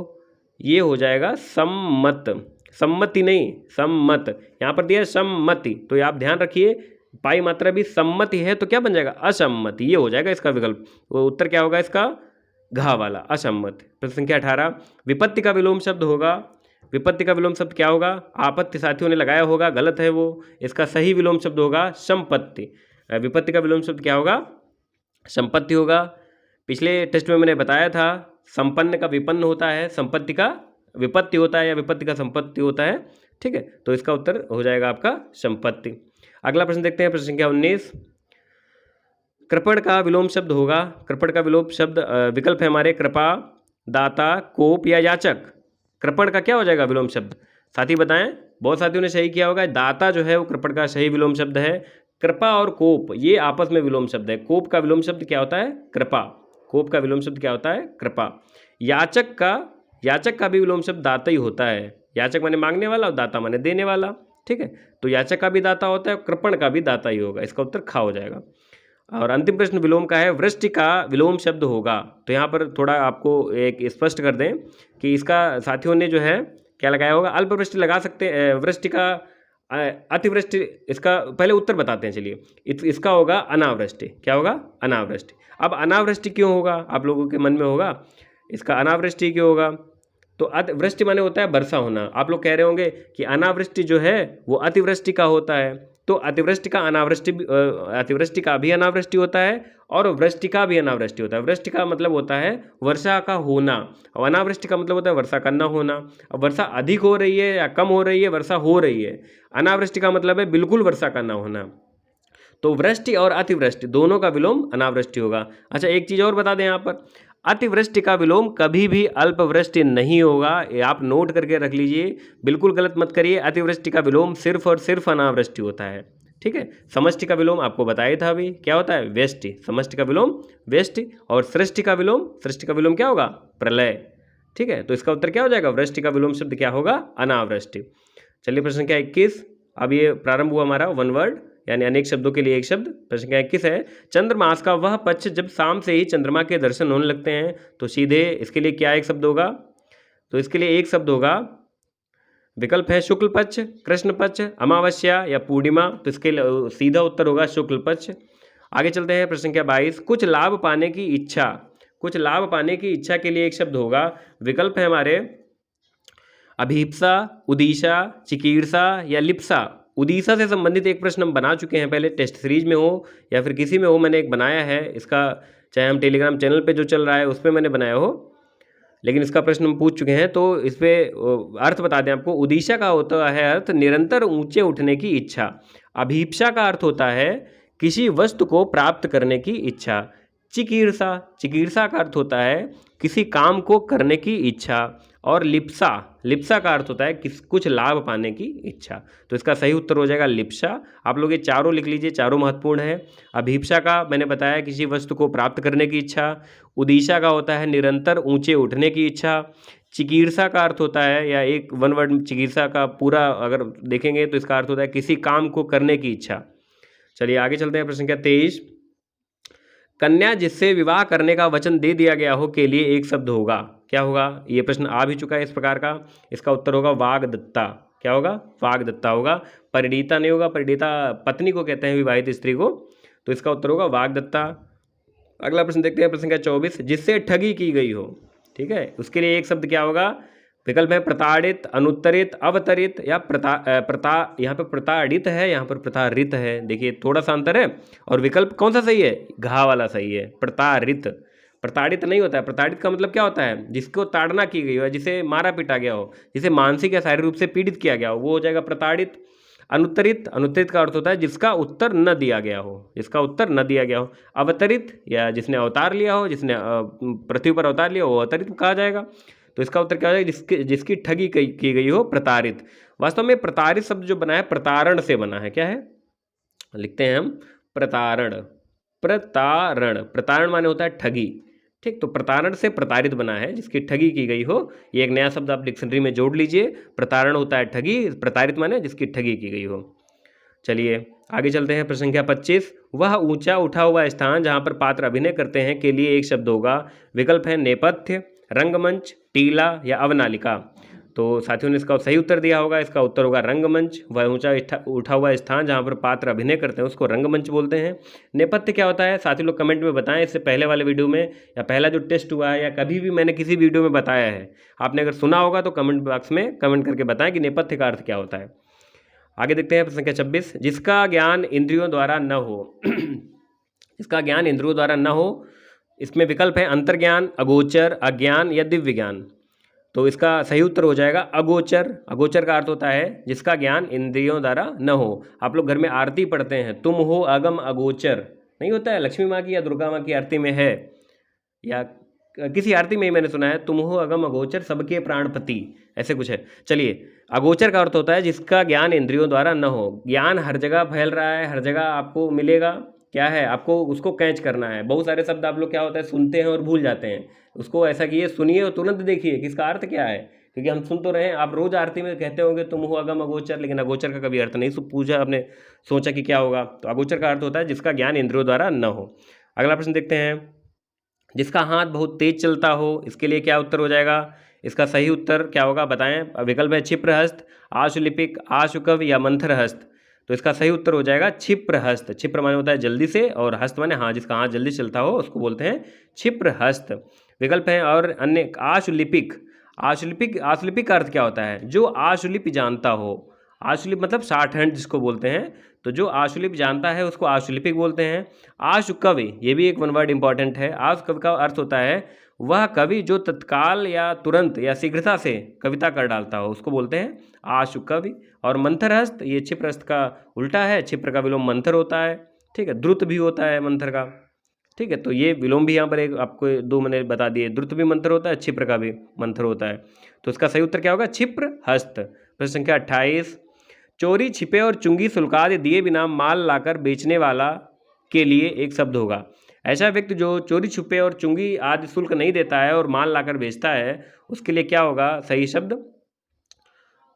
ये हो जाएगा सम्मत, सम्मति नहीं सम्मत। यहाँ पर दिया है सम्मति, तो ये आप ध्यान रखिए, पाई मात्रा भी सम्मति है तो क्या बन जाएगा? असम्मति, ये हो जाएगा इसका विकल्प। वो उत्तर क्या होगा इसका? घा वाला, असम्मत। प्रश्न संख्या 18, विपत्ति का विलोम शब्द होगा। विपत्ति का विलोम शब्द क्या होगा? आपत्ति साथियों ने लगाया होगा, गलत है वो। इसका सही विलोम शब्द होगा संपत्ति। विपत्ति का विलोम शब्द क्या होगा? संपत्ति होगा। पिछले टेस्ट में मैंने बताया था, संपन्न का विपन्न होता है, संपत्ति का विपत्ति होता है, या विपत्ति का संपत्ति होता है। ठीक है, तो इसका उत्तर हो जाएगा आपका संपत्ति। अगला प्रश्न देखते हैं, प्रश्न संख्या 19। कृपण का विलोम शब्द होगा, कृपण का विलोम शब्द विकल्प है हमारे कृपा, दाता, कोप या याचक। कृपण का क्या हो जाएगा विलोम शब्द, साथी बताएं। बहुत साथियों ने सही किया होगा, दाता जो है वो कृपण का सही विलोम शब्द है। कृपा और कोप ये आपस में विलोम शब्द है। कोप का विलोम शब्द क्या होता है, कृपा। कोप का विलोम शब्द क्या होता है, कृपा। याचक का भी विलोम शब्द दाता ही होता है। याचक माने मांगने वाला और दाता माने देने वाला, ठीक है। तो याचक का भी दाता होता है, कृपण का भी दाता ही होगा। इसका उत्तर खा हो जाएगा। और अंतिम प्रश्न विलोम का है, वृष्टि का विलोम शब्द होगा। तो यहाँ पर थोड़ा आपको एक स्पष्ट कर दें कि इसका साथियों ने जो है क्या लगाया होगा, अल्पवृष्टि लगा सकते हैं, वृष्टि का अतिवृष्टि। इसका पहले उत्तर बताते हैं चलिए। इसका होगा अनावृष्टि। क्या होगा, अनावृष्टि। अब अनावृष्टि क्यों होगा, आप लोगों के मन में होगा इसका अनावृष्टि क्यों होगा। तो अतिवृष्टि माने होता है वर्षा होना। आप लोग कह रहे होंगे कि अनावृष्टि जो है वो अतिवृष्टि का होता है। तो अतिवृष्टि का अतिवृष्टि का भी अनावृष्टि होता है और वृष्टि का भी अनावृष्टि होता है। वृष्टि का मतलब होता है वर्षा का होना और अनावृष्टि का मतलब होता है वर्षा का न होना। अब वर्षा अधिक हो रही है या कम हो रही है, वर्षा हो रही है। अनावृष्टि का मतलब है बिल्कुल वर्षा का न होना। तो वृष्टि और अतिवृष्टि दोनों का विलोम अनावृष्टि होगा। अच्छा, एक चीज़ और बता दें यहाँ पर, अतिवृष्टि का विलोम कभी भी अल्पवृष्टि नहीं होगा। ये आप नोट करके रख लीजिए, बिल्कुल गलत मत करिए। अतिवृष्टि का विलोम सिर्फ और सिर्फ अनावृष्टि होता है, ठीक है। समष्टि का विलोम आपको बताया था अभी, क्या होता है, व्यष्टि। समष्टि का विलोम व्यष्टि। और सृष्टि का विलोम क्या होगा, प्रलय, ठीक है। तो इसका उत्तर क्या हो जाएगा, वृष्टि का विलोम शब्द क्या होगा, अनावृष्टि। चलिए प्रश्न संख्या 21। अब ये प्रारंभ हुआ हमारा वन वर्ड यानी अनेक शब्दों के लिए एक शब्द। प्रश्न संख्या 21 है, चंद्रमास का वह पक्ष जब शाम से ही चंद्रमा के दर्शन होने लगते हैं। तो सीधे इसके लिए क्या एक शब्द होगा, तो इसके लिए एक शब्द होगा, विकल्प है शुक्ल पक्ष, कृष्ण पक्ष, अमावस्या या पूर्णिमा। तो इसके लिए सीधा उत्तर होगा शुक्ल पक्ष। आगे चलते हैं, प्रश्न संख्या 22। कुछ लाभ पाने की इच्छा के लिए एक शब्द होगा। विकल्प है हमारे अभीप्सा, उदीशा, चिकीर्षा या लिप्सा। उड़ीसा से संबंधित एक प्रश्न हम बना चुके हैं पहले, टेस्ट सीरीज में हो या फिर किसी में हो, मैंने एक बनाया है इसका, चाहे हम टेलीग्राम चैनल पे जो चल रहा है उस पर मैंने बनाया हो, लेकिन इसका प्रश्न हम पूछ चुके हैं। तो इस पर अर्थ बता दें आपको। उड़ीसा का होता है अर्थ निरंतर ऊंचे उठने की इच्छा। अभीप्सा का अर्थ होता है किसी वस्तु को प्राप्त करने की इच्छा। चिकीर्षा का अर्थ होता है किसी काम को करने की इच्छा। और लिप्सा का अर्थ होता है कुछ लाभ पाने की इच्छा। तो इसका सही उत्तर हो जाएगा लिप्सा। आप लोग ये चारों लिख लीजिए, चारों महत्वपूर्ण है। अभीप्सा का मैंने बताया किसी वस्तु को प्राप्त करने की इच्छा। उड़ीसा का होता है निरंतर ऊंचे उठने की इच्छा। चिकीर्षा का अर्थ होता है, या एक वन वर्ड चिकीर्षा का पूरा अगर देखेंगे तो इसका अर्थ होता है किसी काम को करने की इच्छा। चलिए आगे चलते हैं, प्रश्न संख्या 23। कन्या जिससे विवाह करने का वचन दे दिया गया हो के लिए एक शब्द होगा। क्या होगा, ये प्रश्न आ भी चुका है इस प्रकार का। इसका उत्तर होगा वागदत्ता। क्या होगा, वागदत्ता होगा, परिणीता नहीं होगा। परिणीता पत्नी को कहते हैं, विवाहित स्त्री को। तो इसका उत्तर होगा वागदत्ता। अगला प्रश्न देखते हैं, प्रश्न संख्या 24। जिससे ठगी की गई हो, ठीक है, उसके लिए एक शब्द क्या होगा। विकल्प है प्रताड़ित, अनुत्तरित, अवतरित या यहाँ पे प्रताड़ित है, यहाँ पर प्रताड़ित है। देखिए थोड़ा सा अंतर है। और विकल्प कौन सा सही है, घा वाला सही है, प्रताड़ित। प्रताड़ित नहीं होता है। प्रताड़ित का मतलब क्या होता है, जिसको ताड़ना की गई हो, जिसे मारा पीटा गया हो, जिसे मानसिक या शारीरिक रूप से पीड़ित किया गया हो, वो हो जाएगा प्रताड़ित। अनुत्तरित का अर्थ होता है जिसका उत्तर न दिया गया हो, अवतरित या जिसने अवतार लिया हो, जिसने पृथ्वी पर अवतार लिया हो, वो अवतरित कहा जाएगा। तो इसका उत्तर क्या हो जाएगा, जिसकी ठगी की गई हो, प्रताड़ित। वास्तव में प्रताड़ित शब्द जो बना है प्रतारण से बना है। क्या है, लिखते हैं हम प्रतारण माने होता है ठगी, ठीक। तो प्रतारण से प्रताड़ित बना है, जिसकी ठगी की गई हो। ये एक नया शब्द आप डिक्शनरी में जोड़ लीजिए। प्रतारण होता है ठगी, प्रताड़ित माने जिसकी ठगी की गई हो। चलिए आगे चलते हैं, प्रश्न संख्या 25। वह ऊंचा उठा हुआ स्थान जहां पर पात्र अभिनय करते हैं के लिए एक शब्द होगा। विकल्प है नेपथ्य, रंगमंच, टीला या अवनालिका। तो साथियों ने इसका सही उत्तर दिया होगा। इसका उत्तर होगा रंगमंच। वह ऊंचा उठा हुआ स्थान जहां पर पात्र अभिनय करते हैं उसको रंगमंच बोलते हैं। नेपथ्य क्या होता है, साथी लोग कमेंट में बताएं। इससे पहले वाले वीडियो में या पहला जो टेस्ट हुआ है या कभी भी मैंने किसी वीडियो में बताया है, आपने अगर सुना होगा तो कमेंट बॉक्स में कमेंट करके बताएं कि नेपथ्य का अर्थ क्या होता है। आगे देखते हैं, प्रश्न संख्या 26। जिसका ज्ञान इंद्रियों द्वारा न हो इसका ज्ञान इंद्रियों द्वारा न हो, इसमें विकल्प है अंतर्ज्ञान, अगोचर, अज्ञान या दिव्य ज्ञान। तो इसका सही उत्तर हो जाएगा अगोचर। अगोचर का अर्थ होता है जिसका ज्ञान इंद्रियों द्वारा न हो। आप लोग घर में आरती पढ़ते हैं, तुम हो अगम अगोचर, नहीं होता है? लक्ष्मी माँ की या दुर्गा माँ की आरती में है, या किसी आरती में ही मैंने सुना है, तुम हो अगम अगोचर सबके प्राणपति, ऐसे कुछ है। चलिए, अगोचर का अर्थ होता है जिसका ज्ञान इंद्रियों द्वारा न हो। ज्ञान हर जगह फैल रहा है, हर जगह आपको मिलेगा, क्या है, आपको उसको कैच करना है। बहुत सारे शब्द आप लोग क्या होता है सुनते हैं और भूल जाते हैं, उसको ऐसा किए, सुनिए और तुरंत देखिए कि इसका अर्थ क्या है, क्योंकि हम सुन तो रहे हैं। आप रोज आरती में कहते होंगे तुम हो अगम अगोचर, लेकिन अगोचर का कभी अर्थ नहीं पूछा आपने, सोचा कि क्या होगा। तो अगोचर का अर्थ होता है जिसका ज्ञान इंद्रियों द्वारा न हो। अगला प्रश्न देखते हैं, जिसका हाथ बहुत तेज चलता हो, इसके लिए क्या उत्तर हो जाएगा? इसका सही उत्तर क्या होगा बताएं? विकल्प है क्षिप्रहस्त, आशुलिपिक, आशुकव या मंथरहस्त। तो इसका सही उत्तर हो जाएगा क्षिप्रहस्त। क्षिप्र माने होता है जल्दी से, और हस्त माने हाँ, जिसका हाथ जल्दी चलता हो उसको बोलते हैं क्षिप्रहस्त। विकल्प है और अन्य आशुलिपिक। आशुलिपिक, आशुलिपिक का अर्थ क्या होता है? जो आशुलिपि जानता हो। आशुलिप मतलब शॉर्ट हैंड जिसको बोलते हैं, तो जो आशुलिप जानता है उसको आशुलिपिक बोलते हैं। आशु कवि, ये भी एक वन वर्ड इंपॉर्टेंट है। आशु कवि का अर्थ होता है वह कवि जो तत्काल या तुरंत या शीघ्रता से कविता कर डालता हो, उसको बोलते हैं आशु कवि। और मंथरहस्त, ये क्षिप्रहस्त का उल्टा है। क्षिप्र का विलोम मंथर होता है, ठीक है। द्रुत भी होता है मंथर का, ठीक है। तो ये विलोम भी यहाँ पर एक आपको दो मैंने बता दिए, द्रुत भी मंथर होता है, क्षिप्र का भी मंथर होता है। तो इसका सही उत्तर क्या होगा? क्षिप्रहस्त। प्रश्न संख्या 28, चोरी छिपे और चुंगी शुल्कादि दिए बिना माल लाकर बेचने वाला के लिए एक शब्द होगा। ऐसा व्यक्ति जो चोरी छुपे और चुंगी आदि शुल्क नहीं देता है और माल लाकर बेचता है, उसके लिए क्या होगा सही शब्द?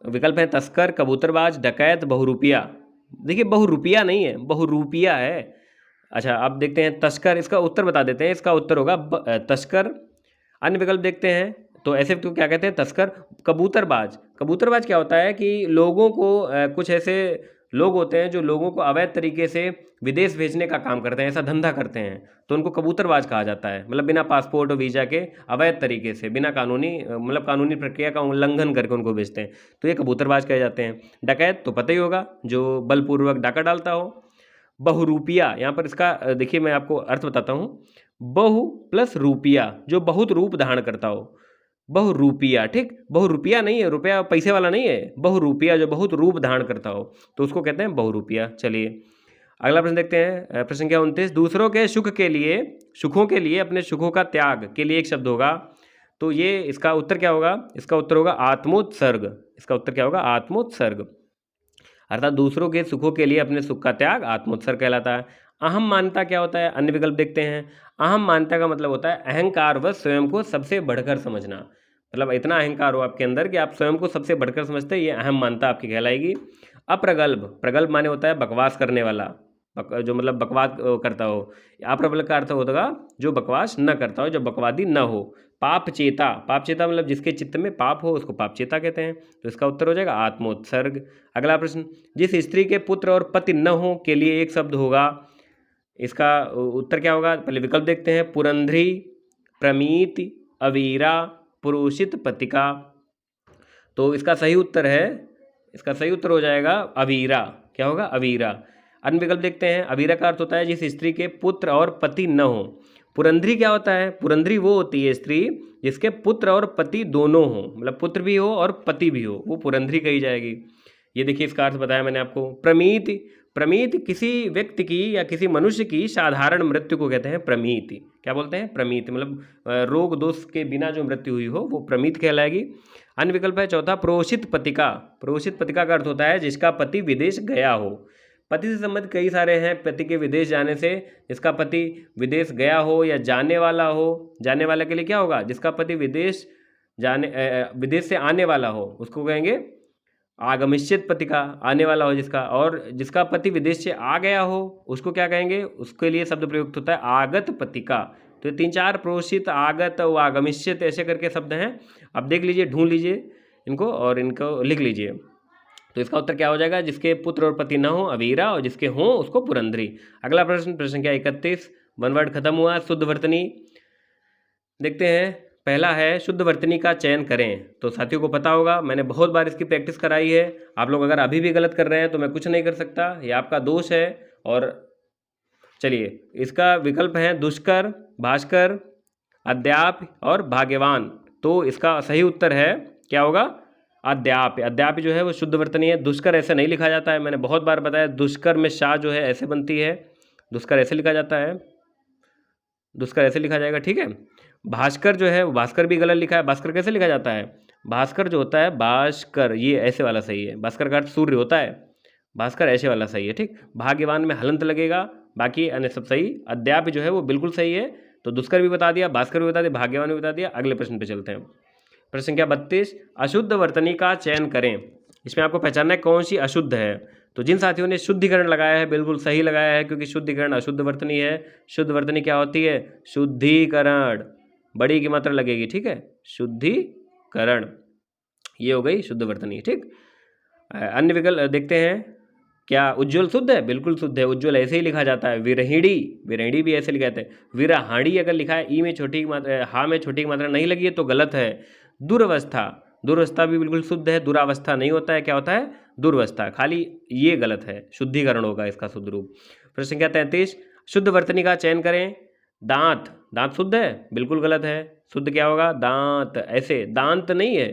विकल्प है तस्कर, कबूतरबाज, डकैत, बहुरूपिया। देखिए बहुरूपिया नहीं है, बहुरूपिया है। अच्छा, अब देखते हैं तस्कर, इसका उत्तर बता देते हैं। इसका उत्तर होगा तस्कर। अन्य विकल्प देखते हैं, तो ऐसे तो क्या कहते हैं? तस्कर। कबूतरबाज, कबूतरबाज क्या होता है कि लोगों को कुछ ऐसे लोग होते हैं जो लोगों को अवैध तरीके से विदेश भेजने का काम करते हैं, ऐसा धंधा करते हैं, तो उनको कबूतरबाज कहा जाता है। मतलब बिना पासपोर्ट और वीज़ा के अवैध तरीके से, बिना कानूनी मतलब कानूनी प्रक्रिया का उल्लंघन करके उनको भेजते हैं, तो ये कबूतरबाज कहे जाते हैं। डकैत तो पता ही होगा, जो बलपूर्वक डाका डालता हो। बहुरूपिया, यहाँ पर इसका देखिए मैं आपको अर्थ बताता हूँ। बहु प्लस रूपिया, जो बहुत रूप धारण करता हो, बहुरूपिया, ठीक। बहुरूपिया नहीं है, रुपया पैसे वाला नहीं है, बहुरूपिया जो बहुत रूप धारण करता हो, तो उसको कहते हैं बहुरूपिया। चलिए अगला प्रश्न देखते हैं। प्रश्न क्या 29, दूसरों के सुख के लिए, सुखों के लिए अपने सुखों का त्याग के लिए एक शब्द होगा, तो ये इसका उत्तर क्या होगा? इसका उत्तर होगा आत्मोत्सर्ग। इसका उत्तर क्या होगा? आत्मोत्सर्ग। अर्थात दूसरों के सुखों के लिए अपने सुख का त्याग आत्मोत्सर्ग कहलाता है। अहम मान्यता क्या होता है? अन्य विकल्प देखते हैं। अहम मान्यता का मतलब होता है अहंकार व स्वयं को सबसे बढ़कर समझना। मतलब इतना अहंकार हो आपके अंदर कि आप स्वयं को सबसे बढ़कर समझते हैं, ये अहम मान्यता आपकी कहलाएगी। अप्रगल्भ, प्रगल्भ माने होता है बकवास करने वाला, जो मतलब बकवास करता हो। अप्रबल का अर्थ होगा जो बकवास न करता हो, जो बकवादी न हो। पाप चेता, पाप चेता मतलब जिसके चित्त में पाप हो उसको पाप चेता कहते हैं, तो इसका उत्तर हो जाएगा आत्मोत्सर्ग। अगला प्रश्न, जिस स्त्री के पुत्र और पति न हो के लिए एक शब्द होगा, इसका उत्तर क्या होगा? पहले विकल्प देखते हैं। पुरंध्री, प्रमीति, अवीरा, पुरोषित पतिका। तो इसका सही उत्तर है, इसका सही उत्तर हो जाएगा अवीरा। क्या होगा? अवीरा। अन्य विकल्प देखते हैं। अवीरा का अर्थ होता है जिस स्त्री के पुत्र और पति न हो। पुरंध्री क्या होता है? पुरंध्री वो होती है स्त्री जिसके पुत्र और पति दोनों हो, मतलब पुत्र भी हो और पति भी हो, वो पुरंध्री कही जाएगी। ये देखिए इसका अर्थ बताया मैंने आपको। प्रमीति, प्रमीति किसी व्यक्ति की या किसी मनुष्य की साधारण मृत्यु को कहते हैं प्रमीति। क्या बोलते हैं? प्रमीति, मतलब रोग दोष के बिना जो मृत्यु हुई हो वो प्रमीति कहलाएगी। अन्य विकल्प है चौथा प्रोषित पतिका। प्रोषित पतिका का अर्थ होता है जिसका पति विदेश गया हो। पति से संबंधित कई सारे हैं, पति के विदेश जाने से, जिसका पति विदेश गया हो या जाने वाला हो। जाने वाला के लिए क्या होगा? जिसका पति विदेश विदेश से आने वाला हो उसको कहेंगे आगमिष्यत पतिका, आने वाला हो जिसका। और जिसका पति विदेश से आ गया हो उसको क्या कहेंगे? उसके लिए शब्द प्रयुक्त होता है आगत पतिका। तो ये 3-4 प्रोषित, आगत और आगमिष्यत ऐसे करके शब्द हैं, आप देख लीजिए, ढूंढ लीजिए इनको और इनको लिख लीजिए। तो इसका उत्तर क्या हो जाएगा? जिसके पुत्र और पति न हो अवीरा, और जिसके हों उसको पुरंध्री। अगला प्रश्न, प्रश्न क्या 31, वन वर्ड खत्म हुआ। शुद्ध वर्तनी देखते हैं। पहला है शुद्ध वर्तनी का चयन करें। तो साथियों को पता होगा, मैंने बहुत बार इसकी प्रैक्टिस कराई है। आप लोग अगर अभी भी गलत कर रहे हैं तो मैं कुछ नहीं कर सकता, ये आपका दोष है। और चलिए इसका विकल्प है दुष्कर, भास्कर, अद्याप और भाग्यवान। तो इसका सही उत्तर है क्या होगा, अद्यापि। अद्यापि जो है वो शुद्ध वर्तनी है। दुष्कर ऐसे नहीं लिखा जाता है, मैंने बहुत बार बताया। दुष्कर में शाह जो है ऐसे बनती है, दुष्कर ऐसे लिखा जाता है, दुष्कर ऐसे लिखा जाएगा, ठीक है। भास्कर जो है, भास्कर भी गलत लिखा है। भास्कर कैसे लिखा जाता है, भास्कर जो होता है, भास्कर, ये ऐसे वाला सही है। भास्कर का अर्थ सूर्य होता है, भास्कर ऐसे वाला सही है, ठीक। भाग्यवान में हलंत लगेगा, बाकी अन्य सब सही। अद्यापि जो है वो बिल्कुल सही है। तो दुष्कर भी बता दिया, भास्कर भी बता दिया, भाग्यवान भी बता दिया। अगले प्रश्न पे चलते हैं। प्रश्न संख्या 32, अशुद्ध वर्तनी का चयन करें। इसमें आपको पहचानना है कौन सी अशुद्ध है। तो जिन साथियों ने शुद्धिकरण लगाया है बिल्कुल सही लगाया है, क्योंकि शुद्धिकरण अशुद्ध वर्तनी है। शुद्ध वर्तनी क्या होती है, शुद्धिकरण, बड़ी की मात्रा लगेगी, ठीक है, शुद्धिकरण, ये हो गई शुद्ध वर्तनी, ठीक। अन्य विकल्प देखते हैं। क्या उज्ज्वल शुद्ध है, बिल्कुल शुद्ध है। उज्ज्वल ऐसे ही लिखा जाता है। विरहिणी, विरहिणी भी ऐसे लिखा जाता है। विरहाणी अगर लिखा है ई में छोटी की मात्रा, हा में छोटी की मात्रा नहीं लगी है तो गलत है। दुर्वस्था, दुर्वस्था भी बिल्कुल शुद्ध है। दुरावस्था नहीं होता है, क्या होता है, दुर्वस्था, खाली ये गलत है, शुद्धिकरण होगा इसका शुद्ध रूप। प्रश्न संख्या 33, शुद्ध वर्तनी का चयन करें। दांत, दांत शुद्ध है, बिल्कुल गलत है। शुद्ध क्या होगा, दांत, ऐसे दांत नहीं है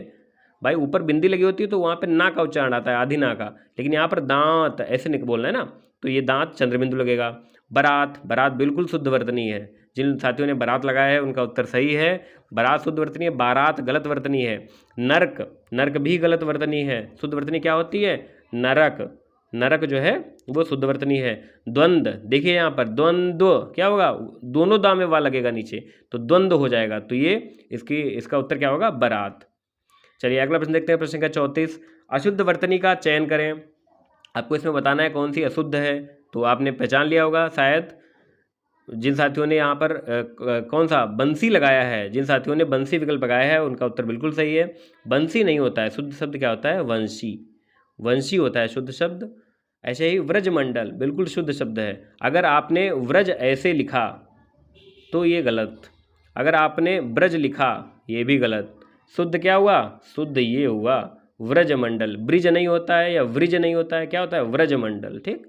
भाई, ऊपर बिंदी लगी होती है तो वहाँ पे ना का उच्चारण आता है, आधी ना का, लेकिन यहाँ पर दांत ऐसे बोलना है ना, तो ये दांत चंद्रबिंदु लगेगा। बारात, बारात बिल्कुल शुद्ध वर्तनी है। जिन साथियों ने बारात लगाया है उनका उत्तर सही है, बारात शुद्ध वर्तनी है, बारात गलत वर्तनी है। नरक, नरक भी गलत वर्तनी है। शुद्ध वर्तनी क्या होती है, नरक, नरक जो है वो शुद्ध वर्तनी है। द्वंद्व, देखिए यहाँ पर द्वंद्व क्या होगा, दोनों दाम में वा लगेगा नीचे, तो द्वंद्व हो जाएगा, तो ये इसका उत्तर क्या होगा, बारात। चलिए अगला प्रश्न देखते हैं। प्रश्न संख्या 34, अशुद्ध वर्तनी का चयन करें। आपको इसमें बताना है कौन सी अशुद्ध है, तो आपने पहचान लिया होगा शायद। जिन साथियों ने यहाँ पर कौन सा बंसी लगाया है, जिन साथियों ने बंसी विकल्प लगाया है उनका उत्तर बिल्कुल सही है। बंसी नहीं होता है, शुद्ध शब्द क्या होता है, वंशी, वंशी होता है शुद्ध शब्द। ऐसे ही व्रजमंडल बिल्कुल शुद्ध शब्द है। अगर आपने व्रज ऐसे लिखा तो ये गलत, अगर आपने ब्रज लिखा ये भी गलत। शुद्ध क्या हुआ, शुद्ध ये हुआ व्रजमंडल। ब्रिज नहीं होता है या व्रिज नहीं होता है, क्या होता है, व्रजमंडल, ठीक।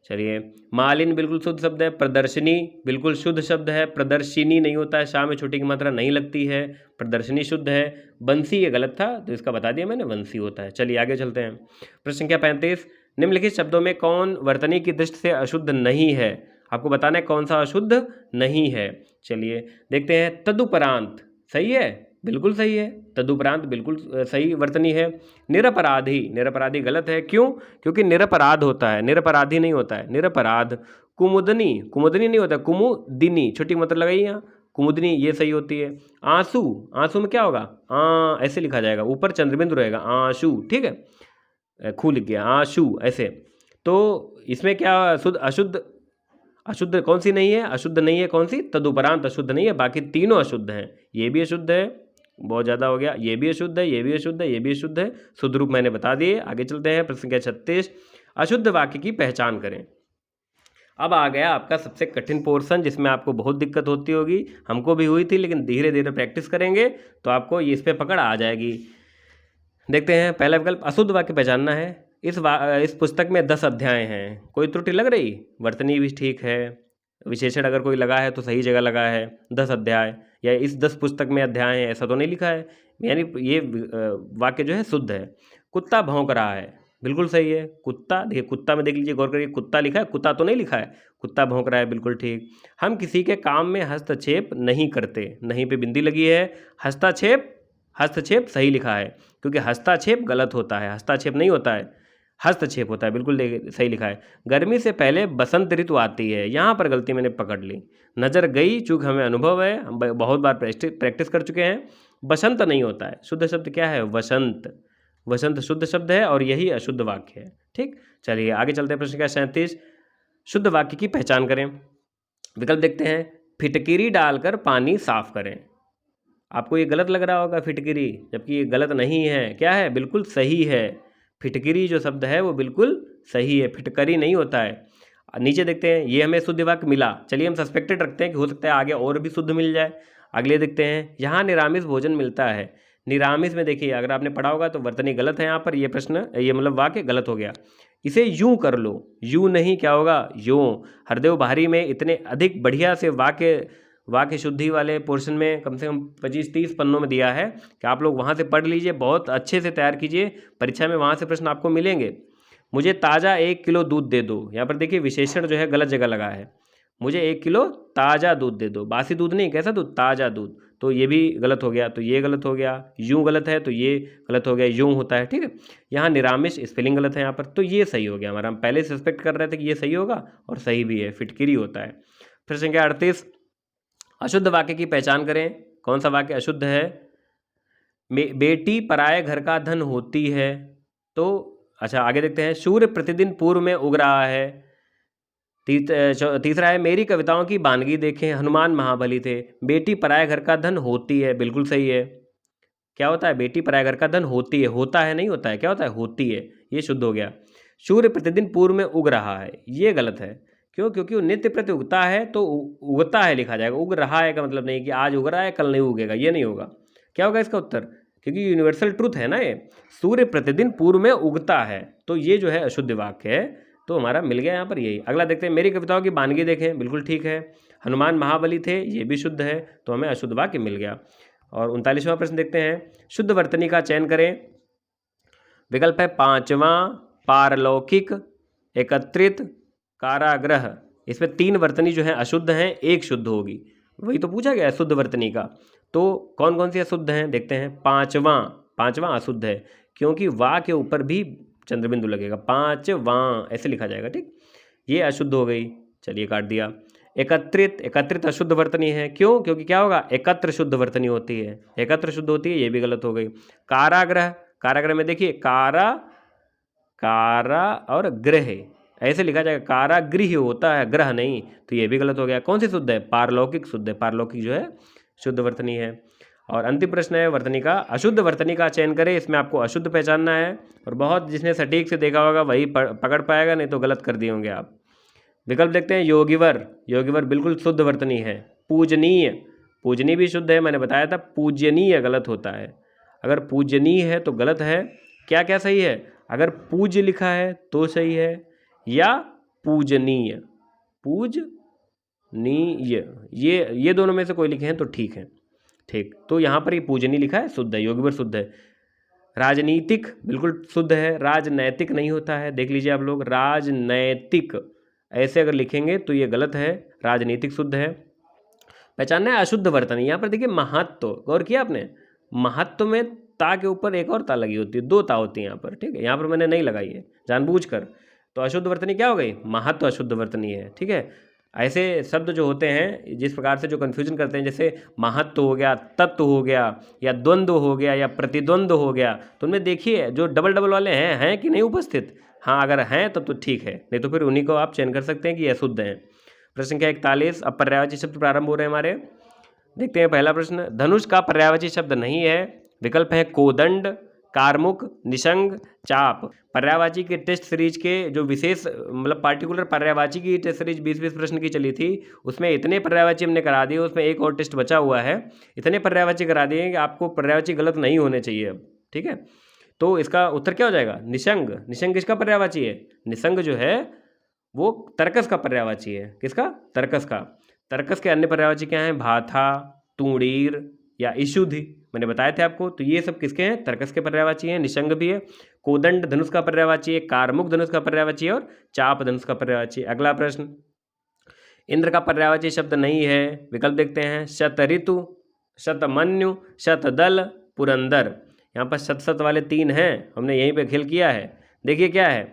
चलिए मालिन बिल्कुल शुद्ध शब्द है। प्रदर्शनी बिल्कुल शुद्ध शब्द है। प्रदर्शिनी नहीं होता है, शाह में छोटी की मात्रा नहीं लगती है, प्रदर्शनी शुद्ध है। बंसी ये गलत था, तो इसका बता दिया मैंने, वंशी होता है। चलिए आगे चलते हैं। प्रश्न संख्या 35, निम्नलिखित शब्दों में कौन वर्तनी की दृष्टि से अशुद्ध नहीं है। आपको बताना है कौन सा अशुद्ध नहीं है। चलिए देखते हैं। तदुपरांत सही है, बिल्कुल सही है। तदुपरांत बिल्कुल सही वर्तनी है। निरपराधी, निरपराधी गलत है, क्यों, क्योंकि निरपराध होता है, निरपराधी नहीं होता है, निरपराध। कुमुदनी, कुमुदनी नहीं होता, कुमुदिनी, छोटी मात्रा लगाइए यहाँ, कुमुदनी ये सही होती है। आंसू, आंसू में क्या होगा, ऐसे लिखा जाएगा, ऊपर चंद्रबिंदु रहेगा, आंसू, ठीक है, खू लिख गया, आंसू ऐसे। तो इसमें क्या शुद्ध अशुद्ध, अशुद्ध कौन सी नहीं है, अशुद्ध नहीं है कौन सी, तदुपरांत अशुद्ध नहीं है, बाकी तीनों अशुद्ध हैं। ये भी अशुद्ध है, बहुत ज़्यादा हो गया, ये भी अशुद्ध है, ये भी अशुद्ध है, ये भी अशुद्ध है। शुद्ध रूप मैंने बता दिए। आगे चलते हैं। प्रश्न संख्या 36, अशुद्ध वाक्य की पहचान करें। अब आ गया आपका सबसे कठिन पोर्शन, जिसमें आपको बहुत दिक्कत होती होगी, हमको भी हुई थी, लेकिन धीरे धीरे प्रैक्टिस करेंगे तो आपको इस पर पकड़ आ जाएगी। देखते हैं। पहला विकल्प, अशुद्ध वाक्य पहचानना है। इस पुस्तक में 10 अध्याय हैं, कोई त्रुटि लग रही, वर्तनी भी ठीक है, विशेषण अगर कोई लगा है तो सही जगह लगा है। 10 अध्याय या इस 10 पुस्तक में अध्याय हैं ऐसा तो नहीं लिखा है, यानी ये वाक्य जो है शुद्ध है। कुत्ता भौंक रहा है, बिल्कुल सही है। कुत्ता, देखिए कुत्ता में देख लीजिए, गौर करिए, कुत्ता लिखा है, कुत्ता तो नहीं लिखा है, कुत्ता भौंक रहा है, बिल्कुल ठीक। हम किसी के काम में हस्तक्षेप नहीं करते, नहीं पे बिंदी लगी है। हस्तक्षेप, हस्तक्षेप सही लिखा है, क्योंकि हस्ताक्षेप गलत होता है, हस्ताक्षेप नहीं होता है, हस्तक्षेप होता है, बिल्कुल सही लिखा है। गर्मी से पहले बसंत ऋतु आती है, यहाँ पर गलती मैंने पकड़ ली। नज़र गई, चूँकि हमें अनुभव है, हम बहुत बार प्रैक्टिस कर चुके हैं। बसंत नहीं होता है, शुद्ध शब्द क्या है, वसंत, वसंत शुद्ध शब्द है और यही अशुद्ध वाक्य है, ठीक। चलिए आगे चलते हैं। प्रश्न का 37, शुद्ध वाक्य की पहचान करें। विकल्प देखते हैं। फिटकिरी डालकर पानी साफ करें। आपको ये गलत लग रहा होगा फिटकिरी, जबकि ये गलत नहीं है, क्या है, बिल्कुल सही है। फिटकिरी जो शब्द है वो बिल्कुल सही है, फिटकरी नहीं होता है। नीचे देखते हैं। ये हमें शुद्ध वाक्य मिला, चलिए हम सस्पेक्टेड रखते हैं कि हो सकता है आगे और भी शुद्ध मिल जाए। अगले देखते हैं। यहाँ निरामिष भोजन मिलता है। निरामिष में देखिए, अगर आपने पढ़ा होगा तो वर्तनी गलत है यहाँ पर, ये प्रश्न, ये मतलब वाक्य गलत हो गया। इसे यूं कर लो, यूं नहीं, क्या होगा, यूं। हरदेव बाहरी में इतने अधिक बढ़िया से वाक्य वाक्य शुद्धि वाले पोर्शन में कम से कम 25-30 पन्नों में दिया है कि आप लोग वहाँ से पढ़ लीजिए, बहुत अच्छे से तैयार कीजिए, परीक्षा में वहाँ से प्रश्न आपको मिलेंगे। मुझे ताज़ा 1 किलो दूध दे दो। यहाँ पर देखिए विशेषण जो है गलत जगह लगा है। मुझे 1 किलो ताज़ा दूध दे दो, बासी दूध नहीं, कैसा दूध, ताज़ा दूध। तो ये भी गलत हो गया, तो ये गलत हो गया, यूँ गलत है तो ये गलत हो गया, यूँ होता है, ठीक है। यहाँ निरामिष स्पेलिंग गलत है यहाँ पर, तो ये सही हो गया हमारा। हम पहले सस्पेक्ट कर रहे थे कि ये सही होगा और सही भी है, फिटकिरी होता है। फिर संख्या 38, अशुद्ध वाक्य की पहचान करें। कौन सा वाक्य अशुद्ध है? बेटी पराये घर का धन होती है। तो अच्छा आगे देखते हैं, सूर्य प्रतिदिन पूर्व में उग रहा है। तीसरा है, मेरी कविताओं की बानगी देखें, हनुमान महाबली थे। बेटी पराये घर का धन होती है, बिल्कुल सही है। क्या होता है? बेटी पराये घर का धन होती है, होता है नहीं होता है, क्या होता है? होती है, ये शुद्ध हो गया। सूर्य प्रतिदिन पूर्व में उग रहा है, ये गलत है। क्यों? क्योंकि वो नित्य प्रति उगता है, तो उगता है लिखा जाएगा, उग रहा है का मतलब नहीं कि आज उग रहा है कल नहीं उगेगा, ये नहीं होगा। क्या होगा इसका उत्तर? क्योंकि यूनिवर्सल ट्रूथ है ना ये, सूर्य प्रतिदिन पूर्व में उगता है, तो ये जो है अशुद्ध वाक्य है, तो हमारा मिल गया यहाँ पर यही। अगला देखते हैं, मेरी कविताओं की बानगी देखें, बिल्कुल ठीक है। हनुमान महाबली थे, ये भी शुद्ध है, तो हमें अशुद्ध वाक्य मिल गया। और 39वां प्रश्न देखते हैं, शुद्ध वर्तनी का चयन करें। विकल्प है 5वां, पारलौकिक, एकत्रित, कारागृह। इसमें 3 वर्तनी जो है अशुद्ध हैं, एक शुद्ध होगी, वही तो पूछा गया है शुद्ध वर्तनी का। तो कौन कौन सी अशुद्ध हैं देखते हैं। 5वां अशुद्ध है, क्योंकि वां के ऊपर भी चंद्रबिंदु लगेगा, 5वां ऐसे लिखा जाएगा, ठीक, ये अशुद्ध हो गई, चलिए काट दिया। एकत्रित अशुद्ध वर्तनी है, क्यों? क्योंकि क्या होगा, एकत्र शुद्ध वर्तनी होती है, एकत्र शुद्ध होती है, ये भी गलत हो गई। कारागृह में देखिए कारा और गृह ऐसे लिखा जाएगा, कारागृह होता है, ग्रह नहीं, तो ये भी गलत हो गया। कौन सी शुद्ध है? पारलौकिक शुद्ध है, पारलौकिक जो है शुद्ध वर्तनी है। और अंतिम प्रश्न है वर्तनी का, अशुद्ध वर्तनी का चयन करें। इसमें आपको अशुद्ध पहचानना है, और बहुत जिसने सटीक से देखा होगा वही पकड़ पाएगा, नहीं तो गलत कर दिए होंगे आप। विकल्प देखते हैं, योगिवर बिल्कुल शुद्ध वर्तनी है। पूजनीय भी शुद्ध है, मैंने बताया था, पूजनीय गलत होता है। अगर पूजनीय है तो गलत है। क्या क्या सही है? अगर पूज्य लिखा है तो सही है, या पूजनीय ये दोनों में से कोई लिखे हैं तो ठीक है, ठीक। तो यहाँ पर ये पूजनीय लिखा है, शुद्ध है, योगिवर शुद्ध है। राजनीतिक बिल्कुल शुद्ध है, राजनैतिक नहीं होता है, देख लीजिए आप लोग, राजनैतिक ऐसे अगर लिखेंगे तो ये गलत है, राजनीतिक शुद्ध है। पहचानना है अशुद्ध वर्तनी। यहाँ पर देखिए महत्व, गौर किया आपने, महत्व में ता के ऊपर एक और ता लगी होती है, 2 ता होती है यहाँ पर, ठीक है, यहाँ पर मैंने नहीं लगाई है जानबूझकर। तो अशुद्ध वर्तनी क्या हो गई? महत्व अशुद्ध वर्तनी है, ठीक है। ऐसे शब्द जो होते हैं जिस प्रकार से जो कन्फ्यूजन करते हैं, जैसे महत्व हो गया, तत्व हो गया, या द्वंद्व हो गया, या प्रतिद्वंद्व हो गया, तो उनमें देखिए जो डबल वाले हैं कि नहीं उपस्थित। हाँ, अगर हैं तब तो ठीक है, नहीं तो फिर उन्हीं को आप चयन कर सकते हैं कि अशुद्ध हैं। प्रश्न संख्या 41, अब पर्यायवाची शब्द प्रारंभ हो रहे हैं हमारे। देखते हैं पहला प्रश्न, धनुष का पर्यायवाची शब्द नहीं है। विकल्प है कोदंड, कारमुक, निशंग, चाप। पर्यायवाची के टेस्ट सीरीज के जो विशेष मतलब पार्टिकुलर पर्यायवाची की टेस्ट सीरीज 20-20 प्रश्न की चली थी, उसमें इतने पर्यायवाची हमने करा दिए, उसमें एक और टेस्ट बचा हुआ है, इतने पर्यायवाची करा दिए कि आपको पर्यायवाची गलत नहीं होने चाहिए अब, ठीक है। तो इसका उत्तर क्या हो जाएगा? निशंग किसका पर्यायवाची है? निशंग जो है वो तर्कस का पर्यायवाची है। किसका? तर्कस का। तर्कस के अन्य पर्यायवाची क्या हैं? भाथा, तूणीर या इशुधि, मैंने बताए थे आपको। तो ये सब किसके हैं? तर्कस के पर्यायवाची हैं। निशंग भी है, कोदंड धनुष का पर्यायवाची है, कारमुक धनुष का पर्यायवाची है, और चाप धनुष का पर्यायवाची है। अगला प्रश्न, इंद्र का पर्यायवाची शब्द नहीं है। विकल्प देखते हैं, शतऋतु, शतमन्यु, शतदल, पुरंदर। यहाँ पर शत वाले 3 हैं, हमने यहीं पे खेल किया है। देखिए क्या है,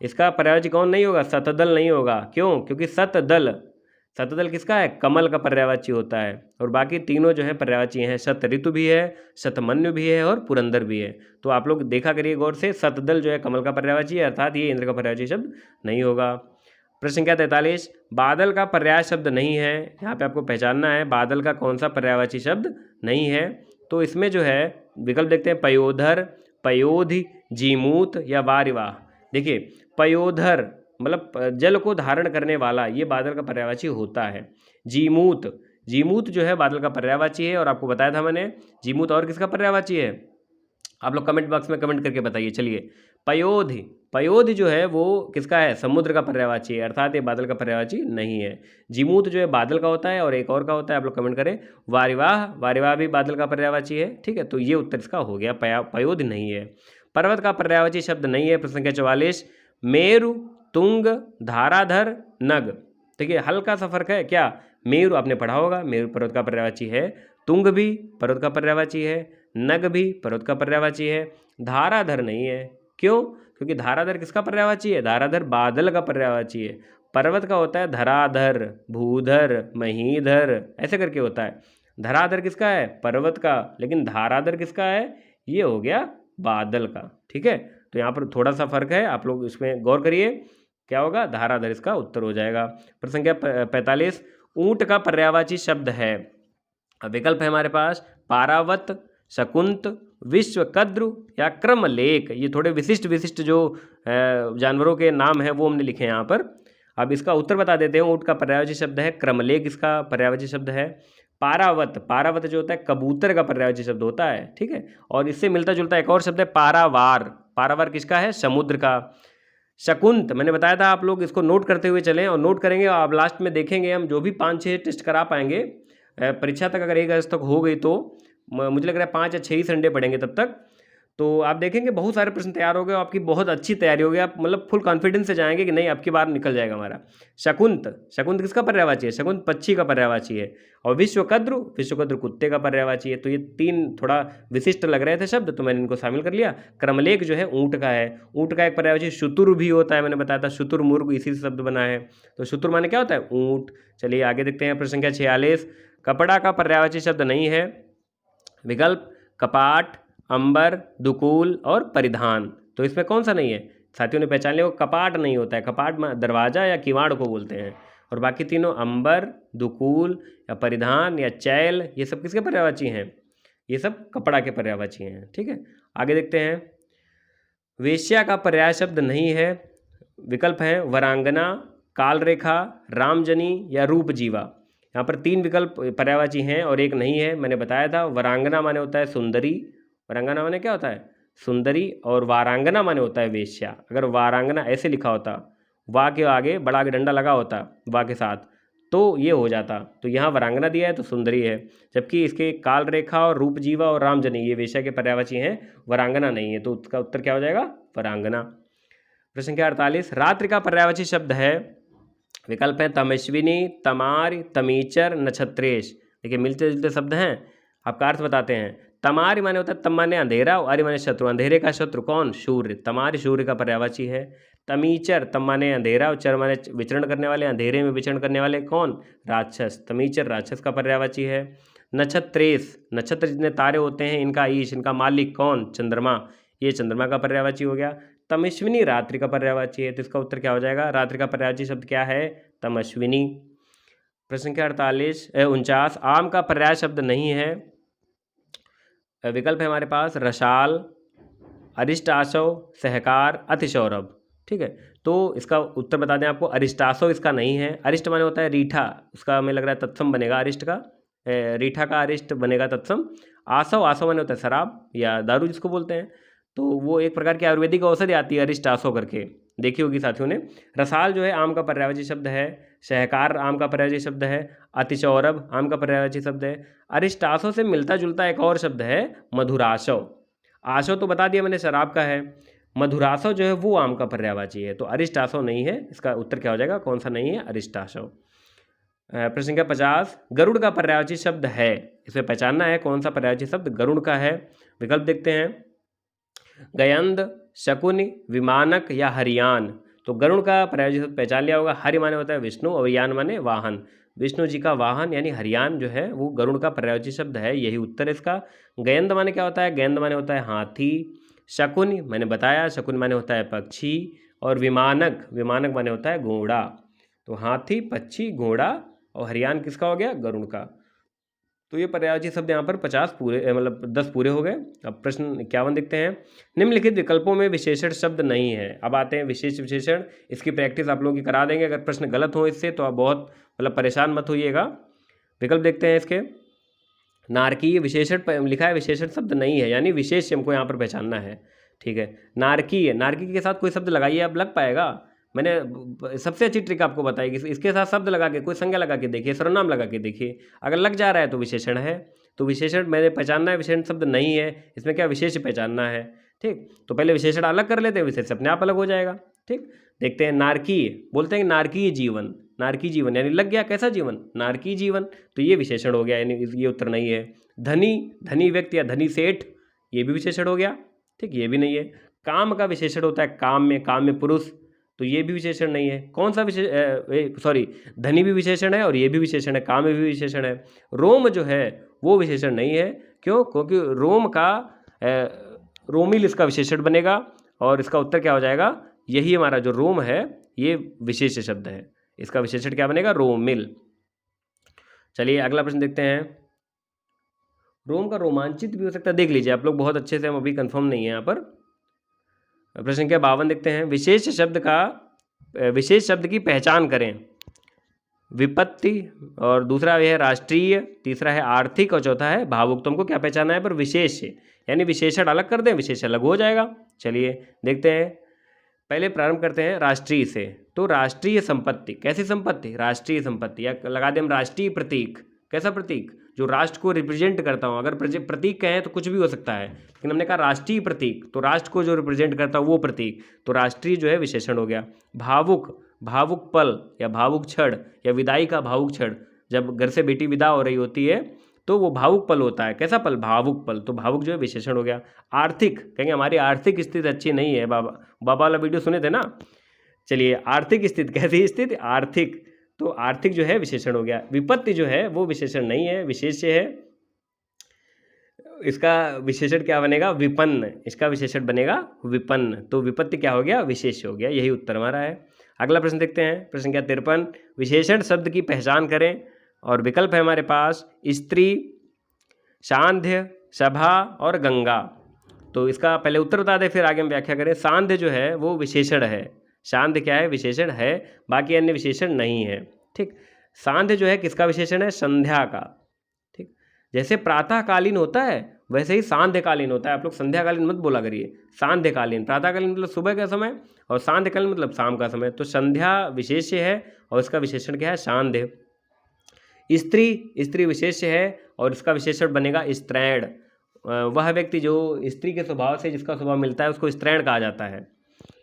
इसका पर्यायवाची कौन नहीं होगा? शतदल नहीं होगा। क्यों? क्योंकि शतदल किसका है? कमल का पर्यायवाची होता है। और बाकी तीनों जो है पर्यायवाची हैं, शतऋतु भी है, शतमन्यु भी है, और पुरंदर भी है। तो आप लोग देखा करिए गौर से, शतदल जो है कमल का पर्यायवाची है, अर्थात ये इंद्र का पर्यायवाची शब्द नहीं होगा। प्रश्न संख्या 43, बादल का पर्याय शब्द नहीं है। यहाँ पे आपको पहचानना है बादल का कौन सा पर्यायवाची शब्द नहीं है। तो इसमें जो है विकल्प देखते हैं, पयोधर, पयोधि, जीमूत या वारिवाह। देखिए पयोधर मतलब जल को धारण करने वाला, ये बादल का पर्यायवाची होता है। जीमूत जो है बादल का पर्यायवाची है, और आपको बताया था मैंने जीमूत और किसका पर्यायवाची है? आप लोग कमेंट बॉक्स में कमेंट करके बताइए। चलिए, पयोधि पयोध जो है वो किसका है, समुद्र का पर्यायवाची है, अर्थात ये बादल का पर्यायवाची नहीं है। जीमूत जो है बादल का होता है और एक और का होता है, आप लोग कमेंट करें। वारिवाह, वारिवाह भी बादल का पर्यायवाची है, ठीक है। तो ये उत्तर इसका हो गया, पयोध नहीं है। पर्वत का पर्यायवाची शब्द नहीं है। प्रश्न संख्या 44, मेरु, तुंग, धाराधर, नग। देखिए हल्का सा फर्क है क्या, मेरु आपने पढ़ा होगा, मेरु पर्वत का पर्यायवाची है, तुंग भी पर्वत का पर्यायवाची है, नग भी पर्वत का पर्यायवाची है, धाराधर नहीं है। क्यों? क्योंकि धाराधर किसका पर्यायवाची है, धाराधर बादल का पर्यायवाची है। पर्वत का होता है धराधर, भूधर, महीधर, ऐसे करके होता है। धराधर किसका है, पर्वत का, लेकिन धाराधर किसका है, ये हो गया बादल का, ठीक है। तो यहाँ पर थोड़ा सा फर्क है, आप लोग इसमें गौर करिए, क्या होगा, धाराधर इसका उत्तर हो जाएगा। प्रश्न संख्या 45, ऊंट का पर्यायवाची शब्द है। अब विकल्प है हमारे पास पारावत, शकुंत, विश्वकद्रु या क्रमलेख। ये थोड़े विशिष्ट जो जानवरों के नाम हैं वो हमने लिखे हैं यहाँ पर। अब इसका उत्तर बता देते हैं। ऊंट का पर्यायवाची शब्द है क्रमलेख, इसका पर्यायवाची शब्द है। पारावत, पारावत जो होता है कबूतर का पर्यायवाची शब्द होता है, ठीक है। और इससे मिलता जुलता एक और शब्द है पारावार, पारावार किसका है, समुद्र का। शकुंत मैंने बताया था, आप लोग इसको नोट करते हुए चलें और नोट करेंगे, आप लास्ट में देखेंगे हम जो भी 5-6 टेस्ट करा पाएंगे परीक्षा तक, अगर 1 अगस्त तक हो गई तो मुझे लग रहा है 5 या 6 ही संडे पढ़ेंगे तब तक, तो आप देखेंगे बहुत सारे प्रश्न तैयार हो गए, आपकी बहुत अच्छी तैयारी हो गई, आप मतलब फुल कॉन्फिडेंस से जाएंगे कि नहीं अब की बार निकल जाएगा हमारा। शकुंत, शकुंत किसका पर्यायवाची है, शकुंत पक्षी का पर्यायवाची है। और विश्वकद्रु, विश्वकद्रु कुत्ते का पर्यायवाची है। तो ये 3 थोड़ा विशिष्ट लग रहे थे शब्द, तो मैंने इनको शामिल कर लिया। क्रमलेख जो है ऊँट का है, ऊँट का एक पर्यायवाची शुतुर भी होता है, मैंने बताया था शुतुरमुर्ग इसी से शब्द बना है। तो शुतुर माने क्या होता है, ऊँट। चलिए आगे देखते हैं। प्रश्न संख्या 46, कपड़ा का पर्यायवाची शब्द नहीं है। विकल्प कपाट, अंबर, दुकूल और परिधान। तो इसमें कौन सा नहीं है, साथियों ने पहचान लिया, वो कपाट नहीं होता है। कपाट दरवाजा या किवाड़ को बोलते हैं। और बाकी तीनों अंबर, दुकूल या परिधान या चैल, ये सब किसके पर्यायवाची हैं, ये सब कपड़ा के पर्यायवाची हैं, ठीक है। आगे देखते हैं। वेश्या का पर्याय शब्द नहीं है। विकल्प है वरांगना, कालरेखा, रामजनी या रूपजीवा। यहाँ पर 3 विकल्प पर्यायवाची हैं और एक नहीं है। मैंने बताया था वरांगना माने होता है सुंदरी, वरांगना माने क्या होता है, सुंदरी, और वारांगना माने होता है वेश्या। अगर वारांगना ऐसे लिखा होता, वाह के आगे बड़ा आगे डंडा लगा होता वाह के साथ, तो ये हो जाता। तो यहाँ वरांगना दिया है तो सुंदरी है, जबकि इसके कालरेखा और रूपजीवा और रामजनी ये वेश्या के पर्यायवाची हैं, वरांगना नहीं है। तो उसका उत्तर क्या हो जाएगा, वरांगना। प्रश्न संख्या 48, रात्रि का पर्यायवाची शब्द है। विकल्प है तमस्विनी, तमार, तमीचर, नक्षत्रेश। देखिए मिलते जुलते शब्द हैं, आपका अर्थ बताते हैं। तमारी माने होता है, तम माने अंधेरा और आर्य माने शत्रु। अंधेरे का शत्रु कौन, सूर्य। तमारी सूर्य का पर्यायवाची है। तमीचर, तम माने अंधेरा और चर माने विचरण करने वाले, अंधेरे में विचरण करने वाले कौन, राक्षस। तमीचर राक्षस का पर्यायवाची है। नक्षत्रेश, नक्षत्र जितने तारे होते हैं इनका ईश, इनका मालिक कौन, चंद्रमा। ये चंद्रमा का पर्यायवाची हो गया। तमस्विनी रात्रि का पर्यायवाची है, तो इसका उत्तर क्या हो जाएगा, रात्रि का पर्यायवाची शब्द क्या है, तमस्विनी। प्रश्न संख्या 49 आम का पर्याय शब्द नहीं है। विकल्प है हमारे पास रसाल, अरिष्टाशव, सहकार, अतिसौरभ, ठीक है। तो इसका उत्तर बता दें आपको, अरिष्टाशव इसका नहीं है। अरिष्ट माने होता है रीठा, उसका हमें लग रहा है तत्सम बनेगा अरिष्ट का, रीठा का अरिष्ट बनेगा तत्सम। आसव, आसव माने होता है शराब या दारू जिसको बोलते हैं, तो वो एक प्रकार की आयुर्वेदिक औषधि आती है अरिष्टाशव करके, देखी होगी साथियों ने। रसाल जो है आम का पर्यायवाची शब्द है। सहकार आम का पर्यायवाची शब्द है। अतिसौरभ आम का पर्यायवाची शब्द है। अरिष्टाशव से मिलता जुलता एक और शब्द है मधुराशव। आशव तो बता दिया मैंने शराब का है, मधुराशव जो है वो आम का पर्यायवाची है। तो अरिष्टाशव नहीं है, इसका उत्तर क्या हो जाएगा, कौन सा नहीं है, अरिष्टाशव। प्रश्न संख्या 50 गरुड़ का पर्यायवाची शब्द है। इसमें पहचानना है कौन सा पर्यायवाची शब्द गरुड़ का है। विकल्प देखते हैं, गयंद, शकुनि, विमानक या हरियान। तो गरुड़ का पर्यायवाची शब्द पहचान लिया होगा। हरि माने होता है विष्णु और यान माने वाहन, विष्णु जी का वाहन यानी हरियान जो है वो गरुड़ का पर्यायवाची शब्द है, यही उत्तर है इसका। गयंद माने क्या होता है, गयंद माने होता है हाथी। शकुनि मैंने बताया, शकुनि माने होता है पक्षी। और विमानक, विमानक माने होता है घोड़ा। तो हाथी, पक्षी, घोड़ा और हरियान किसका हो गया, गरुड़ का। तो ये पर्यायवाची शब्द यहाँ पर 50 पूरे मतलब 10 पूरे हो गए। अब प्रश्न 51 देखते हैं। निम्नलिखित विकल्पों में विशेषण शब्द नहीं है। अब आते हैं विशेष विशेषण, इसकी प्रैक्टिस आप लोगों की करा देंगे। अगर प्रश्न गलत हो इससे तो आप बहुत मतलब परेशान मत होइएगा। विकल्प देखते हैं इसके। नारकीय विशेषण लिखा है, विशेषण शब्द नहीं है, यानी विशेष हमको यहाँ पर पहचानना है। ठीक है। नारकी है, नारकी के साथ कोई शब्द लगाइए, अब लग पाएगा। मैंने सबसे अच्छी ट्रिक आपको बताई कि इसके साथ शब्द लगा के, कोई संज्ञा लगा के देखिए, सर्वनाम लगा के देखिए, अगर लग जा रहा है तो विशेषण है। तो विशेषण मैंने पहचानना है, विशेषण शब्द नहीं है, इसमें क्या विशेष पहचानना है। ठीक, तो पहले विशेषण अलग कर लेते हैं, विशेष अपने आप अलग हो जाएगा। ठीक, देखते हैं। नारकीय बोलते हैं, नारकीय जीवन, नारकीय जीवन यानी लग गया कैसा जीवन, नारकीय जीवन, तो ये विशेषण हो गया, यानी ये उत्तर नहीं है। धनी, धनी व्यक्ति या धनी सेठ, ये भी विशेषण हो गया। ठीक, ये भी नहीं है। काम का विशेषण होता है काम में, काम में पुरुष, तो ये भी विशेषण नहीं है। कौन सा सॉरी, धनी भी विशेषण है और ये भी विशेषण है, काम में भी विशेषण है। रोम जो है वो विशेषण नहीं है, क्यों? क्योंकि रोम का रोमिल इसका विशेषण बनेगा, और इसका उत्तर क्या हो जाएगा, यही हमारा जो रोम है ये विशेष शब्द है, इसका विशेषण क्या बनेगा, रोमिल। चलिए अगला प्रश्न देखते हैं। रोम का रोमांचित भी हो सकता है, देख लीजिए आप लोग बहुत अच्छे से, हम अभी कंफर्म नहीं है यहाँ पर। प्रश्न क्या 52 देखते हैं। विशेष शब्द की पहचान करें। विपत्ति, और दूसरा यह है राष्ट्रीय, तीसरा है आर्थिक, और चौथा है भावुक। तुमको क्या पहचाना है, पर विशेष, यानी विशेषण अलग कर दें, विशेष अलग हो जाएगा। चलिए देखते हैं, पहले प्रारंभ करते हैं राष्ट्रीय से। तो राष्ट्रीय संपत्ति, कैसी संपत्ति, राष्ट्रीय संपत्ति, या लगा दें हम राष्ट्रीय प्रतीक। कैसा प्रतीक, जो राष्ट्र को रिप्रेजेंट करता हूँ। अगर प्रतीक कहें तो कुछ भी हो सकता है, लेकिन हमने कहा राष्ट्रीय प्रतीक, तो राष्ट्र को जो रिप्रेजेंट करता है वो प्रतीक, तो राष्ट्रीय जो है विशेषण हो गया। भावुक, भावुक पल या भावुक क्षण, या विदाई का भावुक क्षण, जब घर से बेटी विदा हो रही होती है तो वो भावुक पल होता है। कैसा पल, भावुक पल, तो भावुक जो है विशेषण हो गया। आर्थिक, कहेंगे हमारी आर्थिक स्थिति अच्छी नहीं है, बाबा वाला वीडियो सुने थे ना। चलिए, आर्थिक स्थिति, कैसी स्थिति, आर्थिक, तो आर्थिक जो है विशेषण हो गया। विपत्ति जो है वो विशेषण नहीं है, विशेष्य है, इसका विशेषण क्या बनेगा, विपन्न, इसका विशेषण बनेगा विपन्न, तो विपत्ति क्या हो गया, विशेष हो गया। यही उत्तर हमारा है। अगला प्रश्न देखते हैं। प्रश्न क्या 53, विशेषण शब्द की पहचान करें, और विकल्प है हमारे पास स्त्री, सांध्य, सभा और गंगा। तो इसका पहले उत्तर बता दें, फिर आगे हम व्याख्या करें। सांध्य जो है वो विशेषण है, सांध्य क्या है, विशेषण है, बाकी अन्य विशेषण नहीं है। ठीक, सांध्य जो है किसका विशेषण है, संध्या का। ठीक, जैसे प्रातःकालीन होता है वैसे ही सांध्यकालीन होता है। आप लोग संध्याकालीन मत बोला करिए, सांध्यकालीन। प्रातःकालीन मतलब सुबह का समय, और सांध्यकालीन मतलब शाम का समय। तो संध्या विशेष्य है और इसका विशेषण क्या है, सांध्य। स्त्री, स्त्री विशेष्य है और इसका विशेषण बनेगा स्त्रैण। वह व्यक्ति जो स्त्री के स्वभाव से, जिसका स्वभाव मिलता है, उसको स्त्रैण कहा जाता है।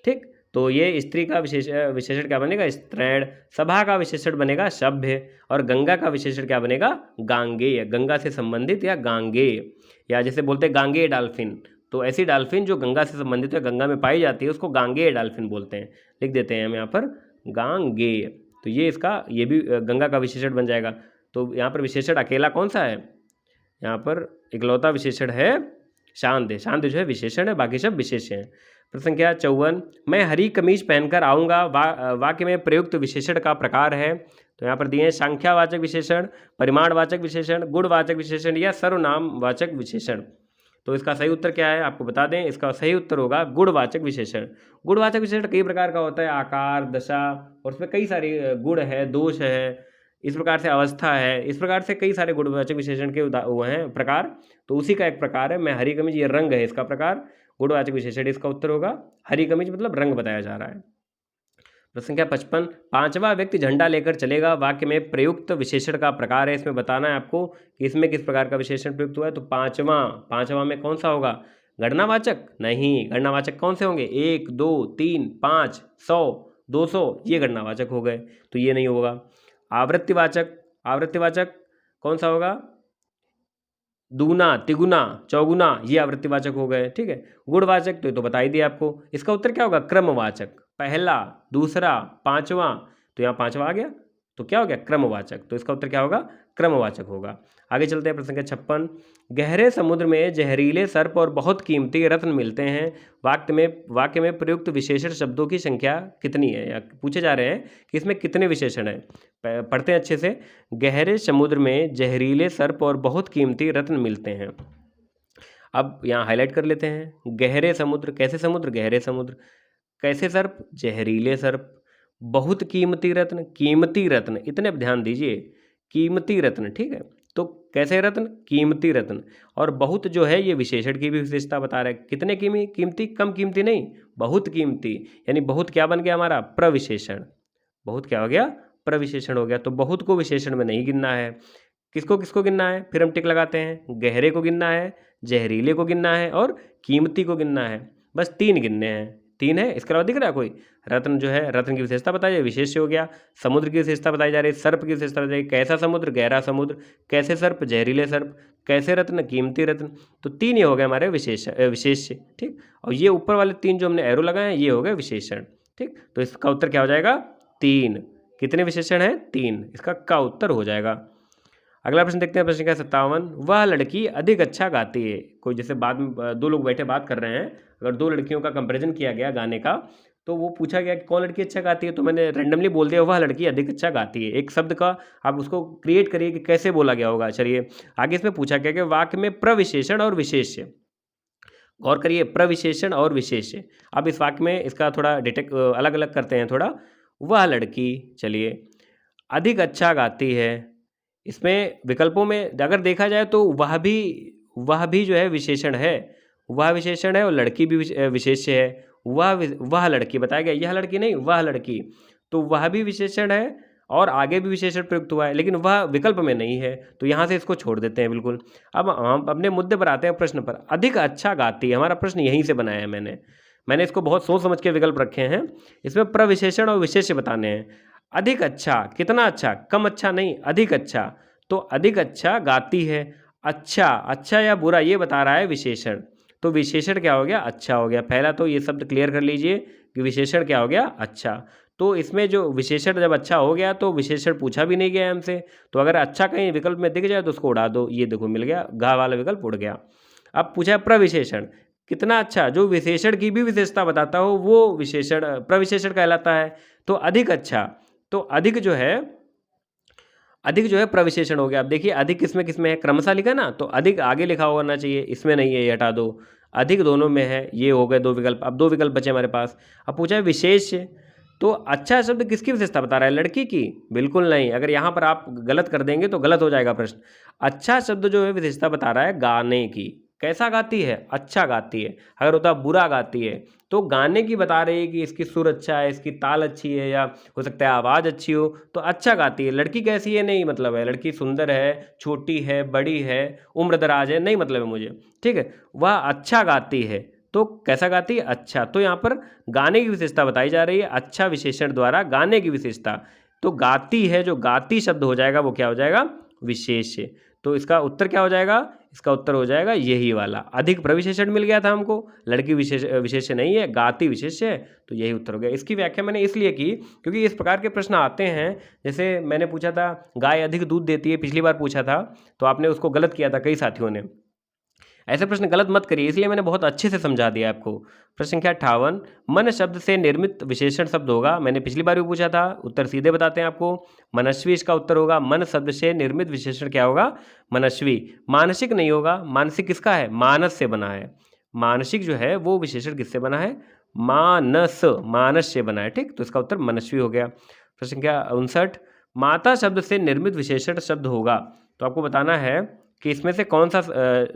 ठीक, तो ये स्त्री का विशेषण क्या बनेगा, स्त्रैण। सभा का विशेषण बनेगा सभ्य, और गंगा का विशेषण क्या बनेगा, गांगेय, गंगा से संबंधित या गांगेय, या जैसे बोलते हैं गांगेय डाल्फिन, तो ऐसी डाल्फिन जो गंगा से संबंधित है, गंगा में पाई जाती है, उसको गांगेय डाल्फिन बोलते हैं। लिख देते हैं हम यहाँ पर गांगेय, तो ये इसका, ये भी गंगा का विशेषण बन जाएगा। तो यहाँ पर विशेषण अकेला कौन सा है, यहाँ पर इकलौता विशेषण है शांत। शांत जो है विशेषण है, बाकी सब विशेष हैं। प्रश्न क्या 54, मैं हरी कमीज पहनकर आऊँगा, वाक्य में प्रयुक्त विशेषण का प्रकार है। तो यहाँ पर दिए हैं संख्यावाचक विशेषण, परिमाणवाचक विशेषण, गुणवाचक विशेषण, या सर्वनामवाचक विशेषण। तो इसका सही उत्तर क्या है आपको बता दें, इसका सही उत्तर होगा गुणवाचक विशेषण। गुणवाचक विशेषण कई प्रकार का होता है, आकार, दशा, और उसमें कई सारे गुण है, दोष है, इस प्रकार से अवस्था है, इस प्रकार से कई सारे गुणवाचक विशेषण के वो हैं प्रकार। तो उसी का एक प्रकार है मैं हरी कमीज, ये रंग है इसका प्रकार, गुणवाचक विशेषण इसका उत्तर होगा। हरी कमीज मतलब रंग बताया जा रहा है। प्रश्न क्या 55, पांचवा व्यक्ति झंडा लेकर चलेगा, वाक्य में प्रयुक्त विशेषण का प्रकार है। इसमें बताना है आपको कि इसमें किस प्रकार का विशेषण प्रयुक्त हुआ है। तो पांचवा में कौन सा होगा, गणनावाचक नहीं, गणनावाचक कौन से होंगे, 1, 2, 3, 5, 100, 200, ये गणनावाचक हो गए, तो ये नहीं होगा। आवृत्तिवाचक कौन सा होगा, दुगुना, तिगुना, चौगुना, ये आवृत्तिवाचक हो गए। ठीक है, गुणवाचक तो बता ही दिया आपको। इसका उत्तर क्या होगा, क्रमवाचक, पहला, दूसरा, पांचवा, तो यहाँ पांचवा आ गया, तो क्या हो गया, क्रमवाचक, तो इसका उत्तर क्या होगा, क्रमवाचक होगा। आगे चलते हैं। प्रश्न संख्या 56, गहरे समुद्र में जहरीले सर्प और बहुत कीमती रत्न मिलते हैं, वाक्य में प्रयुक्त विशेषण शब्दों की संख्या कितनी है, या पूछे जा रहे हैं कि इसमें कितने विशेषण हैं। पढ़ते हैं अच्छे से। गहरे समुद्र में जहरीले सर्प और बहुत कीमती रत्न मिलते हैं। अब यहाँ हाईलाइट कर लेते हैं, गहरे समुद्र, कैसे समुद्र, गहरे समुद्र, कैसे सर्प, जहरीले सर्प, बहुत कीमती रत्न, कीमती रत्न, इतने ध्यान दीजिए, कीमती रत्न। ठीक है, तो कैसे रत्न? कीमती रत्न। और बहुत जो है ये विशेषण की भी विशेषता बता रहा है। कितने कीमती? कम कीमती नहीं, बहुत कीमती। यानी बहुत क्या बन गया हमारा? प्रविशेषण। बहुत क्या हो गया? प्रविशेषण हो गया। तो बहुत को विशेषण में नहीं गिनना है। किसको किसको गिनना है? फिर हम टिक लगाते हैं। गहरे को गिनना है, जहरीले को गिनना है और कीमती को गिनना है। बस 3 गिनने हैं। 3 है, इसके अलावा दिख रहा है कोई? रत्न जो है, रत्न की विशेषता बताई जाए, विशेष्य हो गया। समुद्र की विशेषता बताई जा रही है, सर्प की विशेषता बताई, कैसा समुद्र? गहरा समुद्र। कैसे सर्प? जहरीले सर्प। कैसे रत्न? कीमती रत्न। तो 3 ये हो गए हमारे विशेष्य। ठीक। और ये ऊपर वाले 3 जो हमने एरो लगाए हैं ये हो गए विशेषण। ठीक। तो इसका उत्तर क्या हो जाएगा? 3। कितने विशेषण हैं? 3। इसका का उत्तर हो जाएगा। अगला प्रश्न देखते हैं, प्रश्न का 57। वह लड़की अधिक अच्छा गाती है। कोई जैसे बाद में 2 लोग बैठे बात कर रहे हैं, अगर 2 लड़कियों का कंपैरिजन किया गया गाने का, तो वो पूछा गया कि कौन लड़की अच्छा गाती है, तो मैंने रैंडमली बोल दिया वह लड़की अधिक अच्छा गाती है। एक शब्द का आप उसको क्रिएट करिए कि कैसे बोला गया होगा। चलिए आगे इसमें पूछा गया कि वाक्य में प्रविशेषण और विशेष्य। गौर करिए, प्रविशेषण और विशेष्य। अब इस वाक्य में इसका थोड़ा अलग अलग करते हैं थोड़ा। वह लड़की, चलिए, अधिक अच्छा गाती है। इसमें विकल्पों में अगर देखा जाए तो वह भी जो है विशेषण है। वह विशेषण है और लड़की भी विशेष्य है। वह लड़की बताया गया, यह लड़की नहीं, वह लड़की। तो वह भी विशेषण है और आगे भी विशेषण प्रयुक्त हुआ है, लेकिन वह विकल्प में नहीं है, तो यहाँ से इसको छोड़ देते हैं बिल्कुल। अब हम अपने मुद्दे पर आते हैं, प्रश्न पर। अधिक अच्छा गाती है, हमारा प्रश्न यहीं से बनाया है मैंने इसको बहुत सोच समझ के विकल्प रखे हैं। इसमें प्रविशेषण और विशेष्य बताने हैं। अधिक अच्छा, कितना अच्छा? कम अच्छा नहीं, अधिक अच्छा। तो अधिक अच्छा गाती है। अच्छा, अच्छा या बुरा ये बता रहा है विशेषण। तो विशेषण क्या हो गया? अच्छा हो गया। पहला तो ये शब्द क्लियर कर लीजिए कि विशेषण क्या हो गया? अच्छा। तो इसमें जो विशेषण जब अच्छा हो गया तो विशेषण पूछा भी नहीं गया हमसे। तो अगर अच्छा कहीं विकल्प में दिख जाए तो उसको उड़ा दो। ये देखो मिल गया, घा वाला विकल्प उड़ गया। अब पूछा है प्रविशेषण, कितना अच्छा? जो विशेषण की भी विशेषता बताता हो वो विशेषण प्रविशेषण कहलाता है। तो अधिक अच्छा, तो अधिक जो है प्रविशेषण हो गया। अब देखिए अधिक किसमें है? क्रमशः लिखा ना, तो अधिक आगे लिखा होना चाहिए, इसमें नहीं है, ये हटा दो। अधिक दोनों में है। ये हो गए 2 विकल्प। अब 2 विकल्प बचे हमारे पास। अब पूछा है विशेष, तो अच्छा शब्द किसकी विशेषता बता रहा है? लड़की की? बिल्कुल नहीं। अगर यहाँ पर आप गलत कर देंगे तो गलत हो जाएगा प्रश्न। अच्छा शब्द जो है विशेषता बता रहा है गाने की। कैसा गाती है? अच्छा गाती है। अगर होता बुरा गाती है तो गाने की बता रही है कि इसकी सुर अच्छा है, इसकी ताल अच्छी है, या हो सकता है आवाज़ अच्छी हो, तो अच्छा गाती है। लड़की कैसी है नहीं मतलब है, लड़की सुंदर है, छोटी है, बड़ी है, उम्र दराज है, नहीं मतलब है मुझे। ठीक है, वह अच्छा गाती है। तो कैसा गाती है? अच्छा। तो यहाँ पर गाने की विशेषता बताई जा रही है, अच्छा विशेषण द्वारा गाने की विशेषता। तो गाती है, जो गाती शब्द हो जाएगा वो क्या हो जाएगा? विशेष्य। तो इसका उत्तर क्या हो जाएगा? इसका उत्तर हो जाएगा यही वाला। अधिक प्रविशेषण मिल गया था हमको, लड़की विशेष्य नहीं है, गाती विशेष्य है, तो यही उत्तर हो गया। इसकी व्याख्या मैंने इसलिए की क्योंकि इस प्रकार के प्रश्न आते हैं। जैसे मैंने पूछा था गाय अधिक दूध देती है, पिछली बार पूछा था, तो आपने उसको गलत किया था कई साथियों ने। ऐसे प्रश्न गलत मत करिए, इसलिए मैंने बहुत अच्छे से समझा दिया आपको। प्रश्न संख्या 58। मन शब्द से निर्मित विशेषण शब्द होगा। मैंने पिछली बार भी पूछा था, उत्तर सीधे बताते हैं आपको। मनस्वी इसका उत्तर होगा। मन शब्द से निर्मित विशेषण क्या होगा? मनस्वी। मानसिक नहीं होगा। मानसिक किसका है? मानस से बना है। मानसिक जो है वो विशेषण किससे बना है? मानस से बना है। ठीक, तो इसका उत्तर मनस्वी हो गया। प्रश्न संख्या 59। माता शब्द से निर्मित विशेषण शब्द होगा। तो आपको बताना है कि इसमें से कौन सा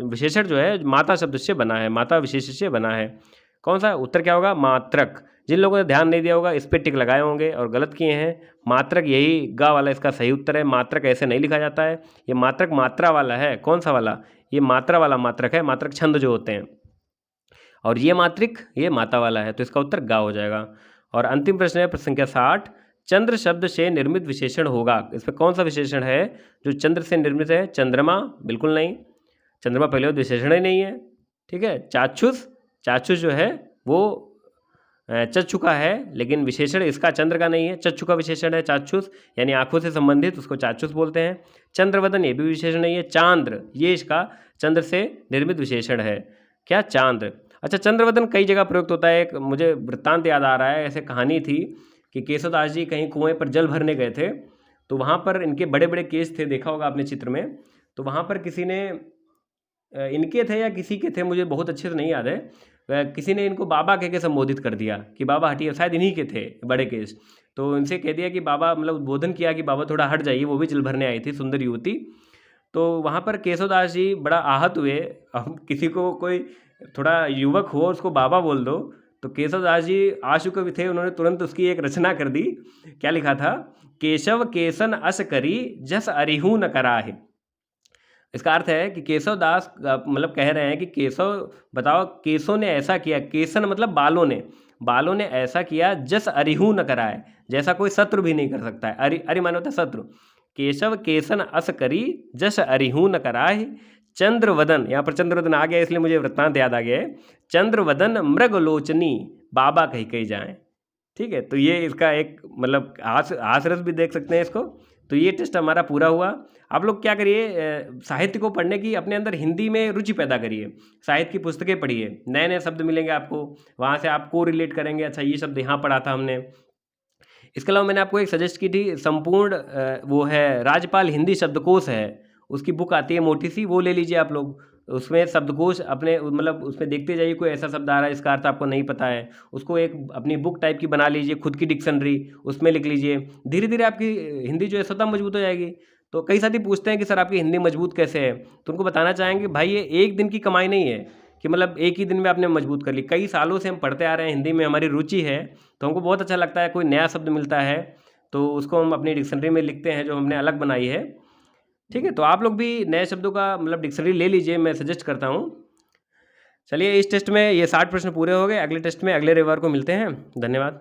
विशेषण जो है माता शब्द से बना है, माता विशेष से बना है। कौन सा? उत्तर क्या होगा? मात्रक। जिन लोगों ने ध्यान नहीं दिया होगा इस पे टिक लगाए होंगे और गलत किए हैं। मात्रक, यही गा वाला इसका सही उत्तर है। मात्रक ऐसे नहीं लिखा जाता है, ये मात्रक मात्रा वाला है। कौन सा वाला? ये मात्रा वाला मात्रक है, मात्रक छंद जो होते हैं। और ये मात्रिक, ये माता वाला है, तो इसका उत्तर गा हो जाएगा। और अंतिम प्रश्न है प्रश्न संख्या 60। चंद्र शब्द से निर्मित विशेषण होगा। इसमें कौन सा विशेषण है जो चंद्र से निर्मित है? चंद्रमा? बिल्कुल नहीं, चंद्रमा पहले विशेषण ही नहीं है। ठीक है, चाक्षुष, चाक्षुष जो है वो चक्षु का है, लेकिन विशेषण इसका चंद्र का नहीं है। चक्षु का विशेषण है चाक्षुष, यानी आंखों से संबंधित, उसको चाक्षुष बोलते हैं। चंद्रवदन, ये भी विशेषण नहीं है। चांद्र, ये इसका चंद्र से निर्मित विशेषण है। क्या? चांद्र। अच्छा, चंद्रवदन कई जगह प्रयुक्त होता है। एक मुझे वृत्तांत याद आ रहा है, ऐसे कहानी थी कि केशवदास जी कहीं कुएं पर जल भरने गए थे, तो वहाँ पर इनके बड़े बड़े केस थे, देखा होगा आपने चित्र में। तो वहाँ पर किसी ने इनके थे या किसी के थे, मुझे बहुत अच्छे से नहीं याद है, किसी ने इनको बाबा कह के संबोधित कर दिया कि बाबा हटिए। शायद इन्हीं के थे बड़े केस। तो इनसे कह दिया कि बाबा, मतलब उद्बोधन किया कि बाबा थोड़ा हट जाइए। वो भी जल भरने आई थी, सुंदर युवती। तो वहाँ पर केशवदास जी बड़ा आहत हुए। अब किसी को कोई थोड़ा युवक हो उसको बाबा बोल दो, तो केशवदास जी आशु कवि थे, उन्होंने तुरंत उसकी एक रचना कर दी। क्या लिखा था? केशव केसन अस करी जस अरिहू न कराहे। इसका अर्थ है कि केशवदास मतलब कह रहे हैं कि केशव, बताओ, केशों ने ऐसा किया, केसन मतलब बालों ने, बालों ने ऐसा किया जस अरिहू न कराए, जैसा कोई शत्रु भी नहीं कर सकता है। अरि माने होता है शत्रु। केशव केसन अस करी जस अरिहू न कराए, चंद्रवदन, यहाँ पर चंद्रवदन आ गया इसलिए मुझे वृत्तांत याद आ गया है। चंद्रवदन मृगलोचनी बाबा कही कही जाए। ठीक है, तो ये इसका एक मतलब हास रस भी देख सकते हैं इसको। तो ये टेस्ट हमारा पूरा हुआ। आप लोग क्या करिए, साहित्य को पढ़ने की अपने अंदर हिंदी में रुचि पैदा करिए, साहित्य की पुस्तकें पढ़िए, नए नए शब्द मिलेंगे आपको, वहाँ से आपको रिलेट करेंगे, अच्छा ये शब्द यहाँ पढ़ा था हमने। इसके अलावा मैंने आपको एक सजेस्ट की थी, संपूर्ण वो है राजपाल हिंदी शब्दकोश है, उसकी बुक आती है मोटी सी, वो ले लीजिए आप लोग। उसमें शब्दकोश अपने मतलब उसमें देखते जाइए, कोई ऐसा शब्द आ रहा है इसका अर्थ आपको नहीं पता है, उसको एक अपनी बुक टाइप की बना लीजिए, खुद की डिक्शनरी, उसमें लिख लीजिए। धीरे धीरे आपकी हिंदी जो है स्वतः मजबूत हो जाएगी। तो कई साथी पूछते हैं कि सर आपकी हिंदी मजबूत कैसे है, तो उनको बताना चाहेंगे भाई ये एक दिन की कमाई नहीं है कि मतलब एक ही दिन में आपने मजबूत कर ली। कई सालों से हम पढ़ते आ रहे हैं, हिंदी में हमारी रुचि है, तो हमको बहुत अच्छा लगता है कोई नया शब्द मिलता है तो उसको हम अपनी डिक्शनरी में लिखते हैं जो हमने अलग बनाई है। ठीक है, तो आप लोग भी नए शब्दों का मतलब डिक्शनरी ले लीजिए, मैं सजेस्ट करता हूँ। चलिए, इस टेस्ट में ये 60 प्रश्न पूरे हो गए। अगले टेस्ट में अगले रविवार को मिलते हैं। धन्यवाद।